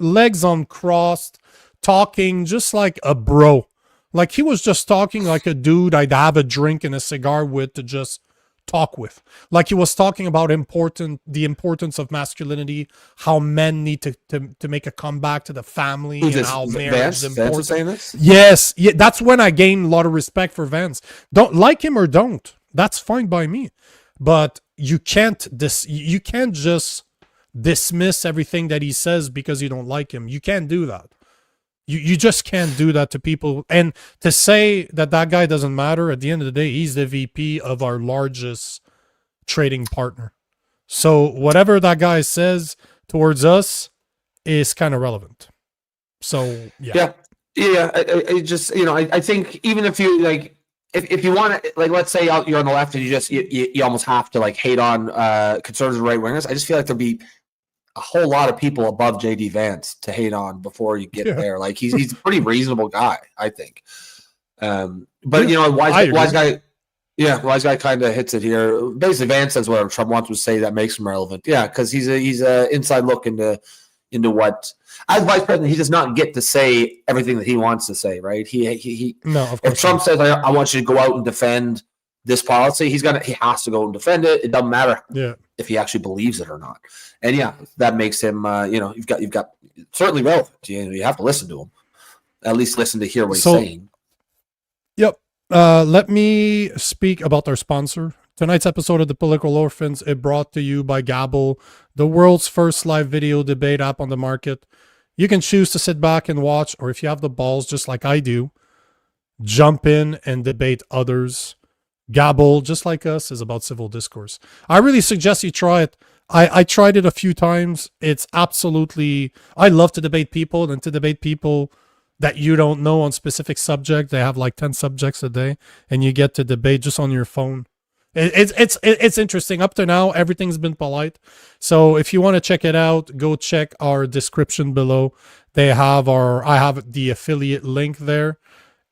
legs uncrossed, talking just like a bro. Like, he was just talking like a dude I'd have a drink and a cigar with to just talk with. Like, he was talking about the importance of masculinity, how men need to make a comeback to the family, and how marriage is important. Vance saying this? Yes, that's when I gained a lot of respect for Vance. Don't like him or don't. That's fine by me. But you can't just dismiss everything that he says because you don't like him. You can't do that. You just can't do that to people. And to say that guy doesn't matter, at the end of the day, he's the VP of our largest trading partner. So whatever that guy says towards us is kind of relevant. So yeah. I just, I think even if you like, if you want to, like, let's say you're on the left and you almost have to like hate on conservative right wingers. I just feel like there'd be a whole lot of people above JD Vance to hate on before you get there. Like he's a pretty reasonable guy, I think. But wise guy. Yeah, wise guy kind of hits it here. Basically, Vance says whatever Trump wants to say that makes him relevant. Yeah, because he's a inside look into what, as vice president, he does not get to say everything that he wants to say, right? He No, of course. If Trump says I want you to go out and defend this policy, he has to go and defend it. It doesn't matter if he actually believes it or not. And that makes him you've got certainly relevant. You have to listen to him. At least listen to hear what he's saying. Yep. Let me speak about our sponsor. Tonight's episode of The Political Orphans is brought to you by Gabble, the world's first live video debate app on the market. You can choose to sit back and watch, or if you have the balls, just like I do, jump in and debate others. Gabble, just like us, is about civil discourse. I really suggest you try it. I tried it a few times. It's absolutely... I love to debate people, and to debate people that you don't know on specific subject. They have like 10 subjects a day, and you get to debate just on your phone. It's interesting. Up to now, everything's been polite. So if you want to check it out, go check our description below. I have the affiliate link there.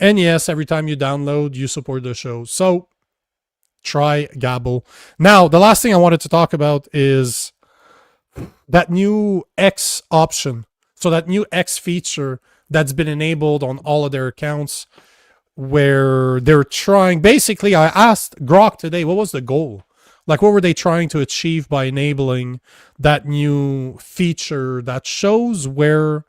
And yes, every time you download, you support the show. So try Gabble. Now, the last thing I wanted to talk about is that new X option. So that new X feature that's been enabled on all of their accounts, where they're trying, basically, I asked Grok today, what was the goal? Like, what were they trying to achieve by enabling that new feature that shows where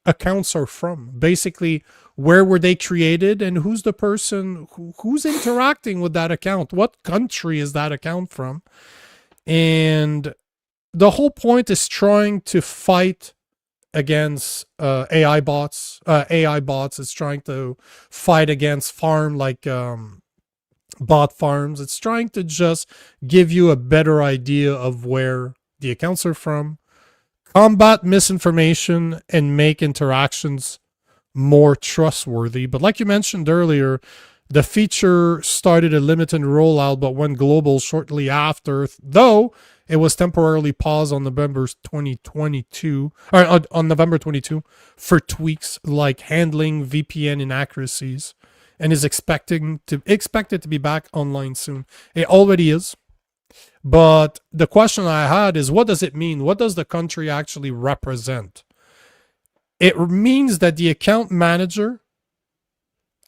accounts are from? Basically, where were they created and who's the person who's interacting with that account? What country is that account from? And the whole point is trying to fight against AI bots. AI bots is trying to fight against bot farms. It's trying to just give you a better idea of where the accounts are from, combat misinformation, and make interactions more trustworthy. But like you mentioned earlier, the feature started a limited rollout but went global shortly after, though it was temporarily paused on November 2022, or on November 22, for tweaks like handling VPN inaccuracies, and is expected to be back online soon. It already is. But the question I had is, what does it mean? What does the country actually represent? It means that the account manager,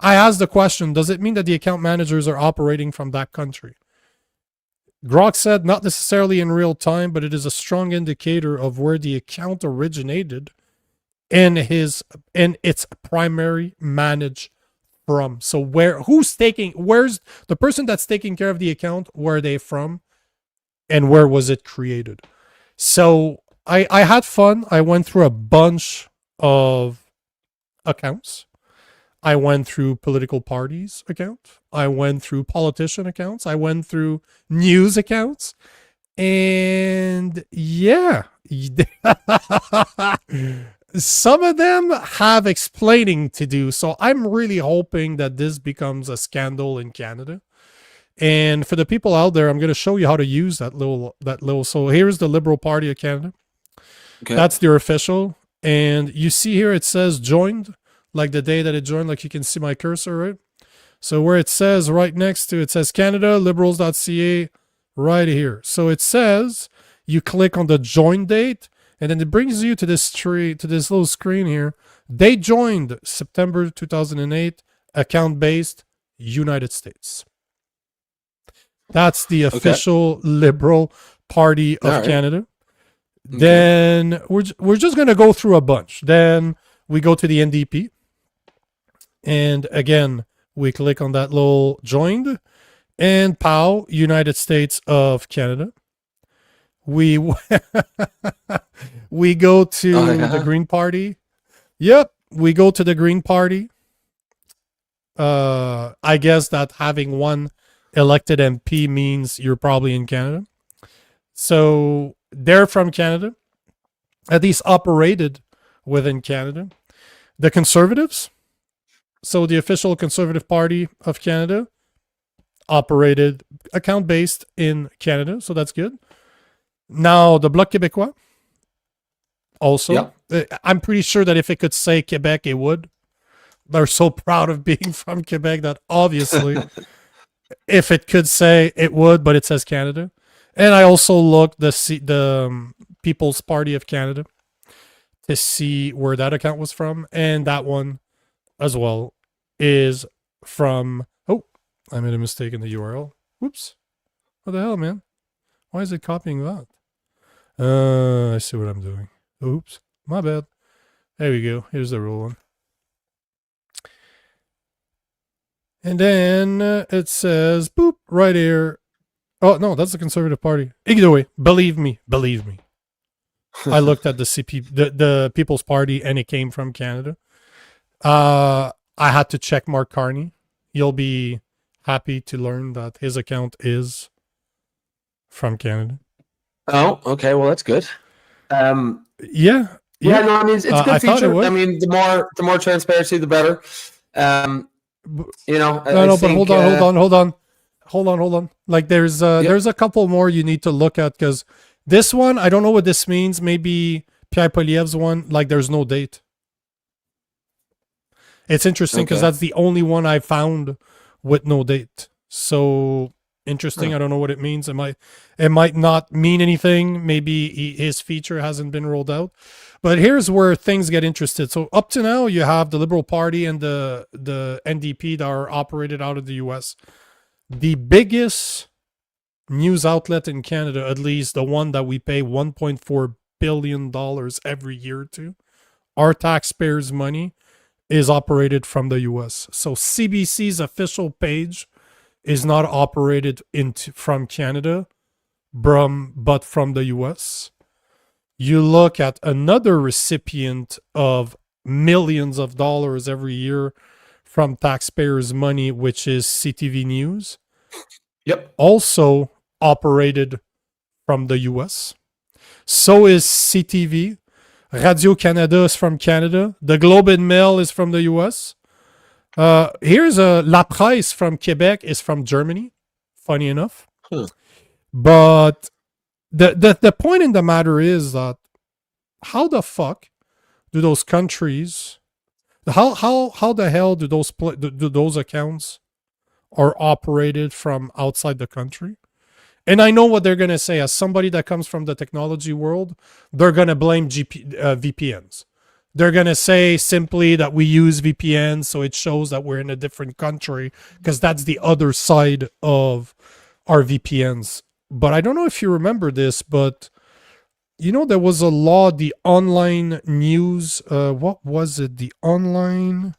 I asked the question, does it mean that the account managers are operating from that country? Grok said not necessarily in real time, but it is a strong indicator of where the account originated and its primary manage from. So where's the person that's taking care of the account, where are they from, and where was it created? So I had fun. I went through a bunch of accounts. I went through political parties account. I went through politician accounts. I went through news accounts. And yeah, some of them have explaining to do. So I'm really hoping that this becomes a scandal in Canada. And for the people out there, I'm going to show you how to use that little. So here's the Liberal Party of Canada. Okay. That's their official. And you see here, it says joined, like the day that it joined, like you can see my cursor, right? So where it says right next to it says Canada, liberals.ca, right here. So it says, you click on the join date, and then it brings you to this little screen here. They joined September 2008, account based, United States. That's the official Liberal Party of Canada. Okay. Then we're just going to go through a bunch. Then we go to the NDP. And again, we click on that little joined. And POW, United States of Canada. We go to the Green Party. Yep, we go to the Green Party. I guess that having one elected MP means you're probably in Canada. So they're from Canada, at least operated within Canada. The Conservatives, so the official Conservative Party of Canada, operated account-based in Canada, so that's good. Now, the Bloc Québécois, also. I'm pretty sure that if it could say Quebec, it would. They're so proud of being from Quebec that obviously, if it could say, it would, but it says Canada. And I also looked the People's Party of Canada to see where that account was from, and that one as well is from. Oh, I made a mistake in the URL. Whoops! What the hell, man? Why is it copying that? I see what I'm doing. Oops, my bad. There we go. Here's the real one. And then it says, boop, right here. Oh, no, that's the Conservative Party. Either way, believe me. I looked at the People's Party, and it came from Canada. I had to check Mark Carney. You'll be happy to learn that his account is from Canada. Oh, okay. Well, that's good. Yeah. No, I mean, it's a good feature. I mean, the more transparency, the better. But hold on. Like there's a couple more you need to look at, because this one, I don't know what this means. Maybe Pierre Poliev's one, like there's no date. It's interesting because that's the only one I found with no date. So interesting. I don't know what it means. It might not mean anything. Maybe his feature hasn't been rolled out. But here's where things get interested. So up to now, you have the Liberal Party and the NDP that are operated out of the US. The biggest news outlet in Canada, at least the one that we pay $1.4 billion every year to, our taxpayers' money, is operated from the US. So CBC's official page is not operated from Canada, but from the US. You look at another recipient of millions of dollars every year from taxpayers' money, which is CTV News. Yep. Also operated from the US. So is CTV. Radio-Canada is from Canada. The Globe and Mail is from the US. Here's La Presse from Quebec is from Germany. Funny enough. But the point in the matter is that how the fuck do those countries, how the hell do those accounts are operated from outside the country? And I know what they're going to say. As somebody that comes from the technology world, they're going to blame VPNs. They're going to say simply that we use VPNs, so it shows that we're in a different country, because that's the other side of our VPNs. But I don't know if you remember this, but there was a law, the online news, what was it? The online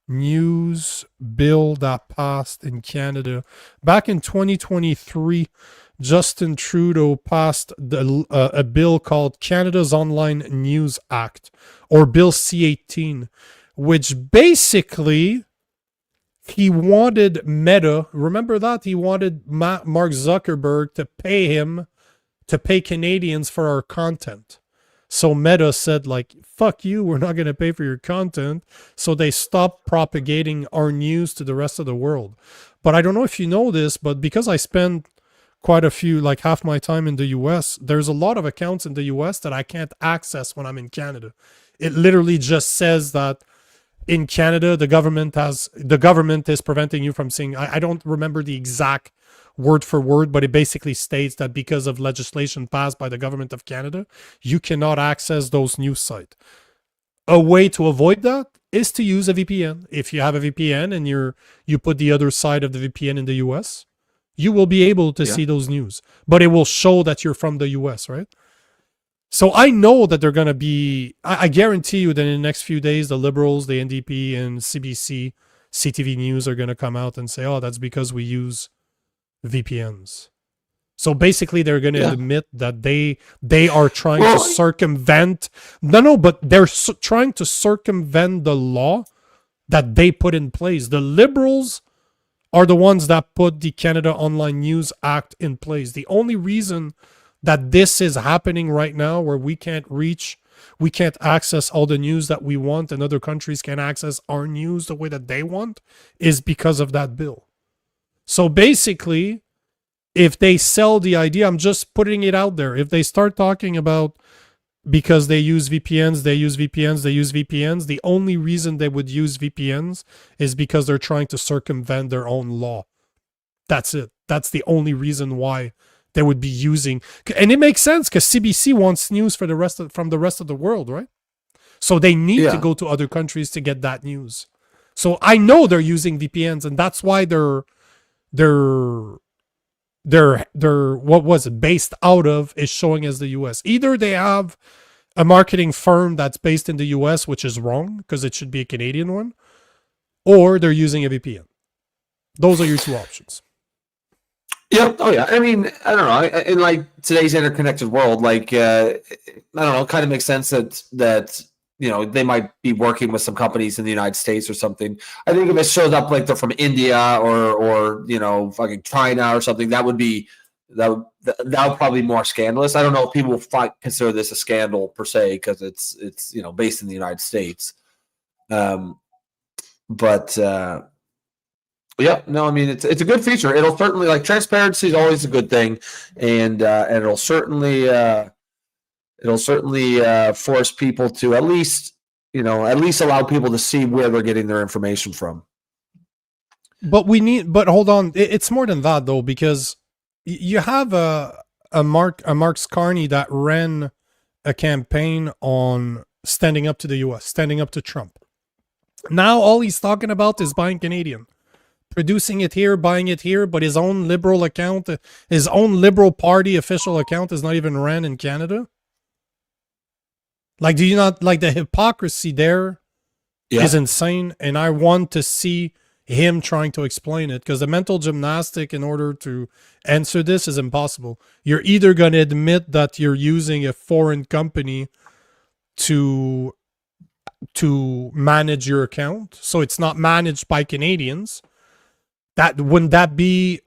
news bill that passed in Canada back in 2023. Justin Trudeau passed a bill called Canada's Online News Act, or Bill C-18, which basically he wanted Meta, remember that? He wanted Mark Zuckerberg to pay Canadians for our content. So Meta said, like, fuck you, we're not going to pay for your content. So they stopped propagating our news to the rest of the world. But I don't know if you know this, but because I spend quite a few, like half my time in the US, there's a lot of accounts in the US that I can't access when I'm in Canada. It literally just says that in Canada, the government is preventing you from seeing, I don't remember the exact word for word, but it basically states that because of legislation passed by the government of Canada, you cannot access those news sites. A way to avoid that is to use a VPN. If you have a VPN and you put the other side of the VPN in the US, you will be able to see those news, but it will show that you're from the US, right? So I know that they're going to be, I guarantee you that in the next few days, the Liberals, the NDP, and CBC, CTV News are going to come out and say, oh, that's because we use VPNs. So basically, they're going to admit that they are trying to circumvent, but they're trying to circumvent the law that they put in place. The Liberals are the ones that put the Canada Online News Act in place. The only reason that this is happening right now, where we can't access all the news that we want, and other countries can access our news the way that they want, is because of that bill. So basically, if they sell the idea, I'm just putting it out there, if they start talking about because they use VPNs, the only reason they would use VPNs is because they're trying to circumvent their own law. That's it. That's the only reason why they would be using, and it makes sense because CBC wants news from the rest of the world, right? So they need to go to other countries to get that news. So I know they're using VPNs, and that's why they're what was it based out of is showing as the US. Either they have a marketing firm that's based in the US, which is wrong because it should be a Canadian one, or they're using a VPN. Those are your two options. Yep. Oh yeah. I mean, I don't know. In like today's interconnected world, like I don't know, it kind of makes sense that you know, they might be working with some companies in the United States or something. I think if it shows up like they're from India or you know, fucking China or something, that would probably be more scandalous. I don't know if people consider this a scandal per se because it's you know, based in the United States. But yeah, no, I mean it's a good feature. It'll certainly, like, transparency is always a good thing, and it'll certainly force people to at least allow people to see where they're getting their information from. But hold on, it's more than that though, because you have a Mark Carney that ran a campaign on standing up to the US, standing up to Trump. Now all he's talking about is buying Canadian, producing it here, buying it here, but his own Liberal account, his own Liberal Party official account is not even ran in Canada. Like, do you not like the hypocrisy there? Is insane, and I want to see him trying to explain it, because the mental gymnastic in order to answer this is impossible. You're either going to admit that you're using a foreign company to manage your account, so it's not managed by Canadians. Wouldn't that be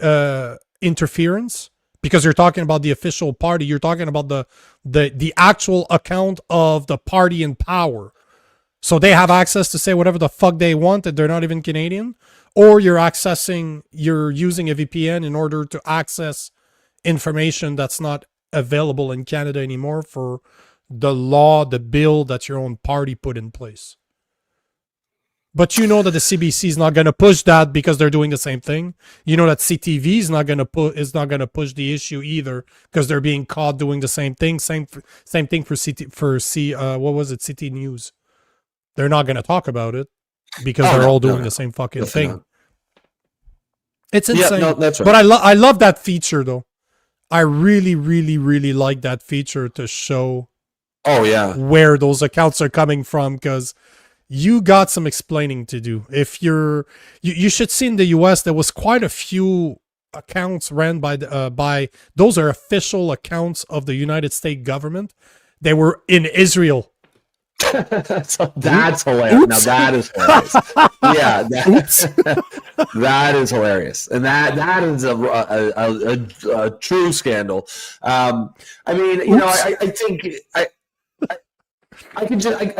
interference? Because you're talking about the official party, you're talking about the actual account of the party in power. So they have access to say whatever the fuck they want, and they're not even Canadian. Or you're using a VPN in order to access information that's not available in Canada anymore for the law, the bill that your own party put in place. But you know that the CBC is not going to push that because they're doing the same thing. You know that CTV is not going to push the issue either because they're being caught doing the same thing. Same thing for CT News. They're not going to talk about it because they're all doing the same fucking thing. Not. It's insane. Yeah, no, that's right. But I love that feature though. I really, really, really like that feature to show where those accounts are coming from, because you got some explaining to do. If you should see in the US, there was quite a few accounts ran by those are official accounts of the United States government. They were in Israel. That's hilarious. Oops. Now that is hilarious. Yeah, that is hilarious, and that is a true scandal. I mean, you know, I think I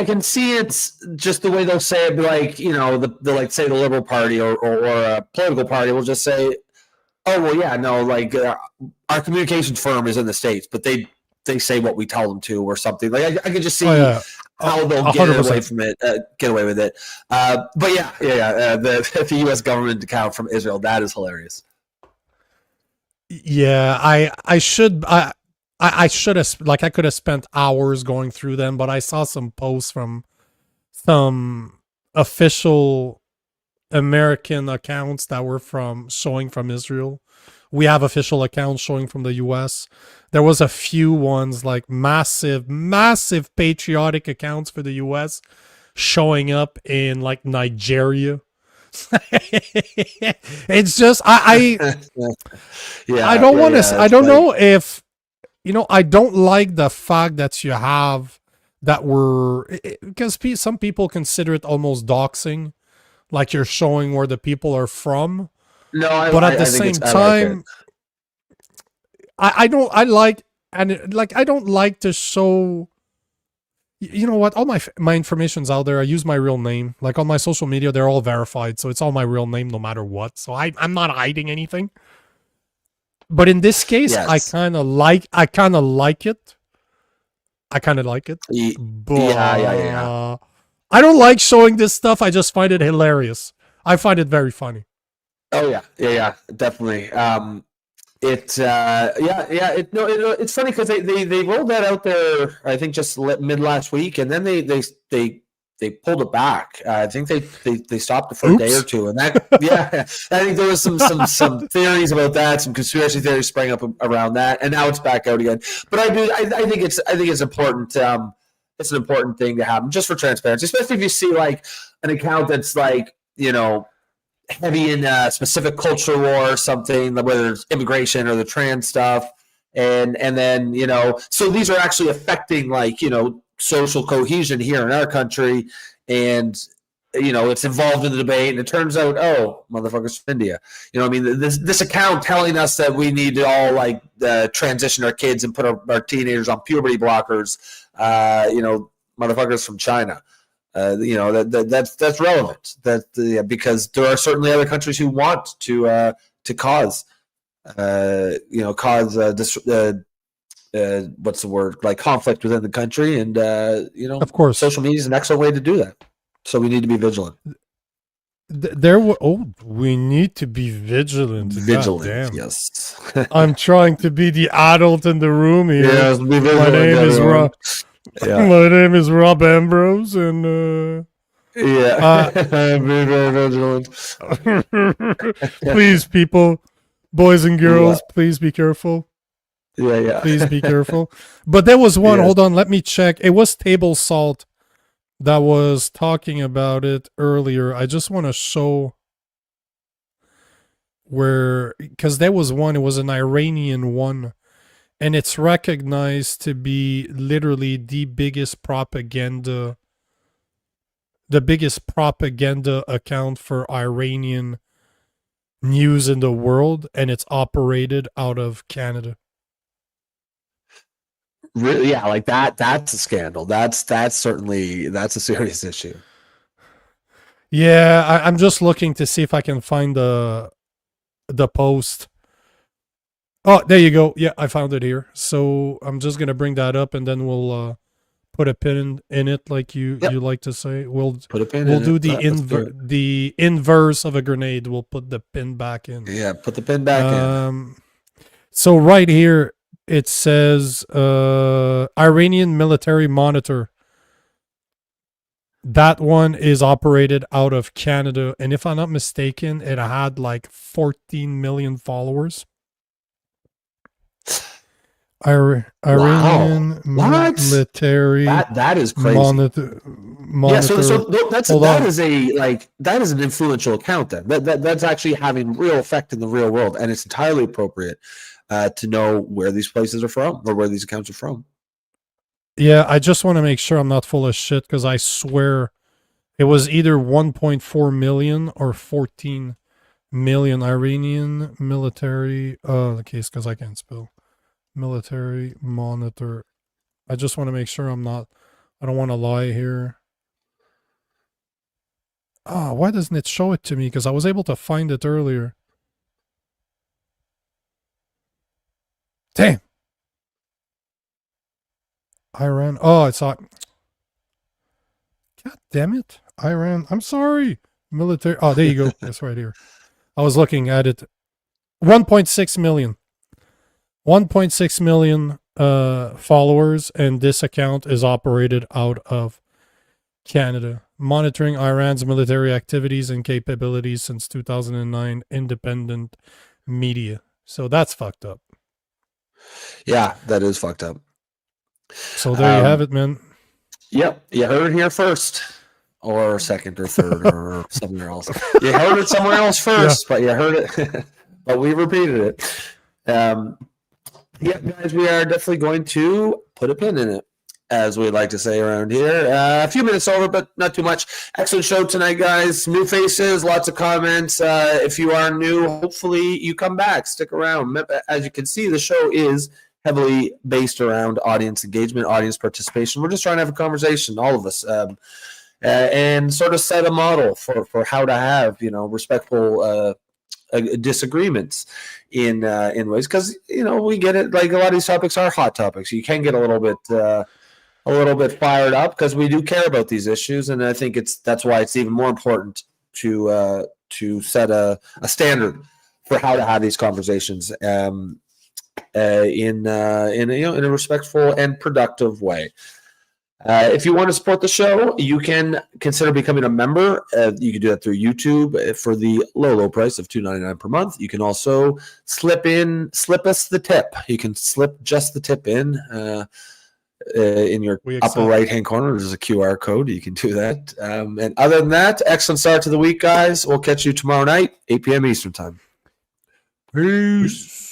can see it's just the way they'll say it. Like, you know, they'll like say the Liberal Party or a political party will just say, "Oh well, yeah, no, like our communications firm is in the States, but they say what we tell them to," or something. Like I can just see how they'll get away from it, get away with it. But the U.S. government account from Israel, that is hilarious. Yeah, I should have, like, I could have spent hours going through them, but I saw some posts from some official American accounts that were showing from Israel. We have official accounts showing from the US. There was a few ones, like massive patriotic accounts for the US showing up in like Nigeria. It's just I don't want to. I don't know if, you know, I don't like the fact that you have that because some people consider it almost doxing, like you're showing where the people are from. No, but at the same time, I don't. I like like I don't like to show. You know what? All my information's out there. I use my real name. Like on my social media, they're all verified, so it's all my real name no matter what. So I'm not hiding anything. But in this case, Yes. I kind of like it. I kind of like it. But Yeah. I don't like showing this stuff. I just find it hilarious. I find it very funny. Oh yeah, definitely. It's funny because they rolled that out there. I think just mid last week, and then they pulled it back. I think they stopped it for a day or two, and that I think there was some theories about that, some conspiracy theories sprang up around that, and now it's back out again. But I think it's important. It's an important thing to have just for transparency, especially if you see like an account that's like heavy in specific culture war or something, whether it's immigration or the trans stuff, and then so these are actually affecting like social cohesion here in our country, and it's involved in the debate, and it turns out motherfuckers from India, I mean this account telling us that we need to all like transition our kids and put our teenagers on puberty blockers, motherfuckers from China. That's relevant. Because there are certainly other countries who want to cause what's the word, like conflict within the country, and of course, social media is an excellent way to do that. So we need to be vigilant. We need to be vigilant. Vigilant, yes. I'm trying to be the adult in the room here. Yes, be vigilant. My name is Rob. Yeah. My name is Rob Ambrose, and be very vigilant. Please, people, boys and girls, please be careful. Yeah. Please be careful. But there was one. Hold on, let me check. It was Table Salt that was talking about it earlier. I just want to show because there was one. It was an Iranian one. And it's recognized to be literally the biggest propaganda account for Iranian news in the world, and it's operated out of Canada. Really? Yeah, like that's a scandal. That's a serious issue. Yeah, I'm just looking to see if I can find the post. Oh, there you go. Yeah, I found it here. So I'm just gonna bring that up, and then we'll put a pin in it, like you like to say. We'll put a pin. We'll do the inverse of a grenade. We'll put the pin back in. Yeah, put the pin back in. So right here it says Iranian military monitor. That one is operated out of Canada, and if I'm not mistaken, it had like 14 million followers. Iranian military. That is crazy. Monitor. Yeah, so that is an influential account. Then that's actually having real effect in the real world, and it's entirely appropriate to know where these places are from or where these accounts are from. Yeah, I just want to make sure I'm not full of shit, because I swear it was either 1.4 million or 14 million Iranian military. The case, because I can't spell. Military monitor. I just want to make sure I don't want to lie here. Why doesn't it show it to me? Because I was able to find it earlier. Damn. Iran. It's not. God damn it. Iran. I'm sorry. Military. There you go. It's right here. I was looking at it. 1.6 million. 1.6 million followers, and this account is operated out of Canada, monitoring Iran's military activities and capabilities since 2009, independent media. So that's fucked up. Yeah, that is fucked up. So there you have it, man. Yep, you heard it here first, or second, or third, or somewhere else. You heard it somewhere else first, but you heard it, but we repeated it. Yeah, guys, we are definitely going to put a pin in it, as we like to say around here. A few minutes over, but not too much. Excellent show tonight, guys. New faces, lots of comments. If you are new, hopefully you come back. Stick around. As you can see, the show is heavily based around audience engagement, audience participation. We're just trying to have a conversation, all of us, and sort of set a model for how to have, respectful disagreements in ways, because we get it. Like, a lot of these topics are hot topics. You can get a little bit fired up because we do care about these issues, and I think that's why it's even more important to set a standard for how to have these conversations in a respectful and productive way. If you want to support the show, you can consider becoming a member. You can do that through YouTube for the low price of $2.99 per month. You can also slip us the tip. You can slip just the tip in your upper right-hand corner. There's a QR code. You can do that. And other than that, excellent start to the week, guys. We'll catch you tomorrow night, 8 p.m. Eastern time. Peace.